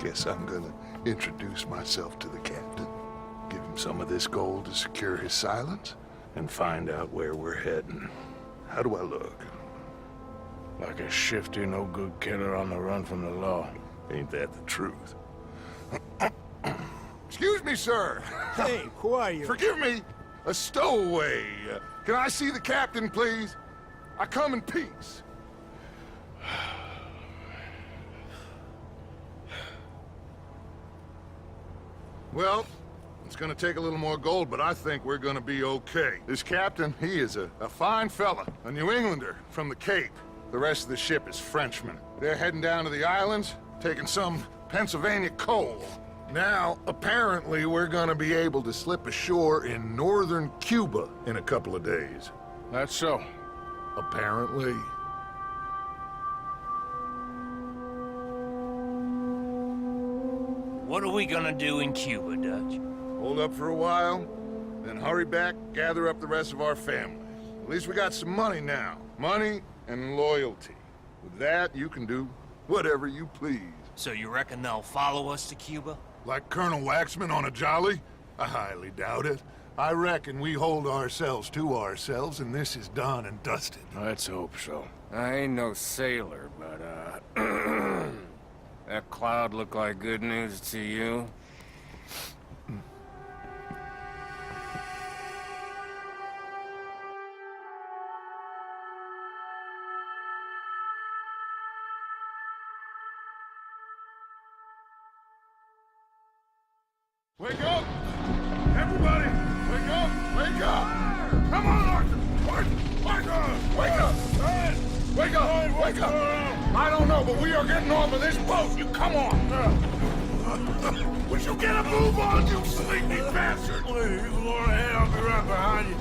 Guess I'm gonna introduce myself to the captain. Give him some of this gold to secure his silence, and find out where we're heading. How do I look? Like a shifty, no-good killer on the run from the law. Ain't that the truth? Excuse me, sir. Hey, who are you? Forgive me. A stowaway. Can I see the captain, please? I come in peace. Well, it's gonna take a little more gold, but I think we're gonna be okay. This captain, he is a fine fella, a New Englander from the Cape. The rest of the ship is Frenchmen. They're heading down to the islands, taking some Pennsylvania coal. Now, apparently, we're gonna be able to slip ashore in northern Cuba in a couple of days. That's so. Apparently. What are we gonna do in Cuba, Dutch? Hold up for a while, then hurry back, gather up the rest of our family. At least we got some money now. Money and loyalty. With that, you can do whatever you please. So you reckon they'll follow us to Cuba? Like Colonel Waxman on a jolly? I highly doubt it. I reckon we hold ourselves to ourselves, and this is done and dusted. Let's hope so. I ain't no sailor, but, that cloud look like good news to you? Wake up! Everybody! Wake up! Wake up! Come on, Arthur! Arthur! Wake up! Wake up! Wake up! I don't know, but we are getting off of this boat! You come on! Would you get a move on, you sleepy bastard? Please, Lord, I'll be right behind you.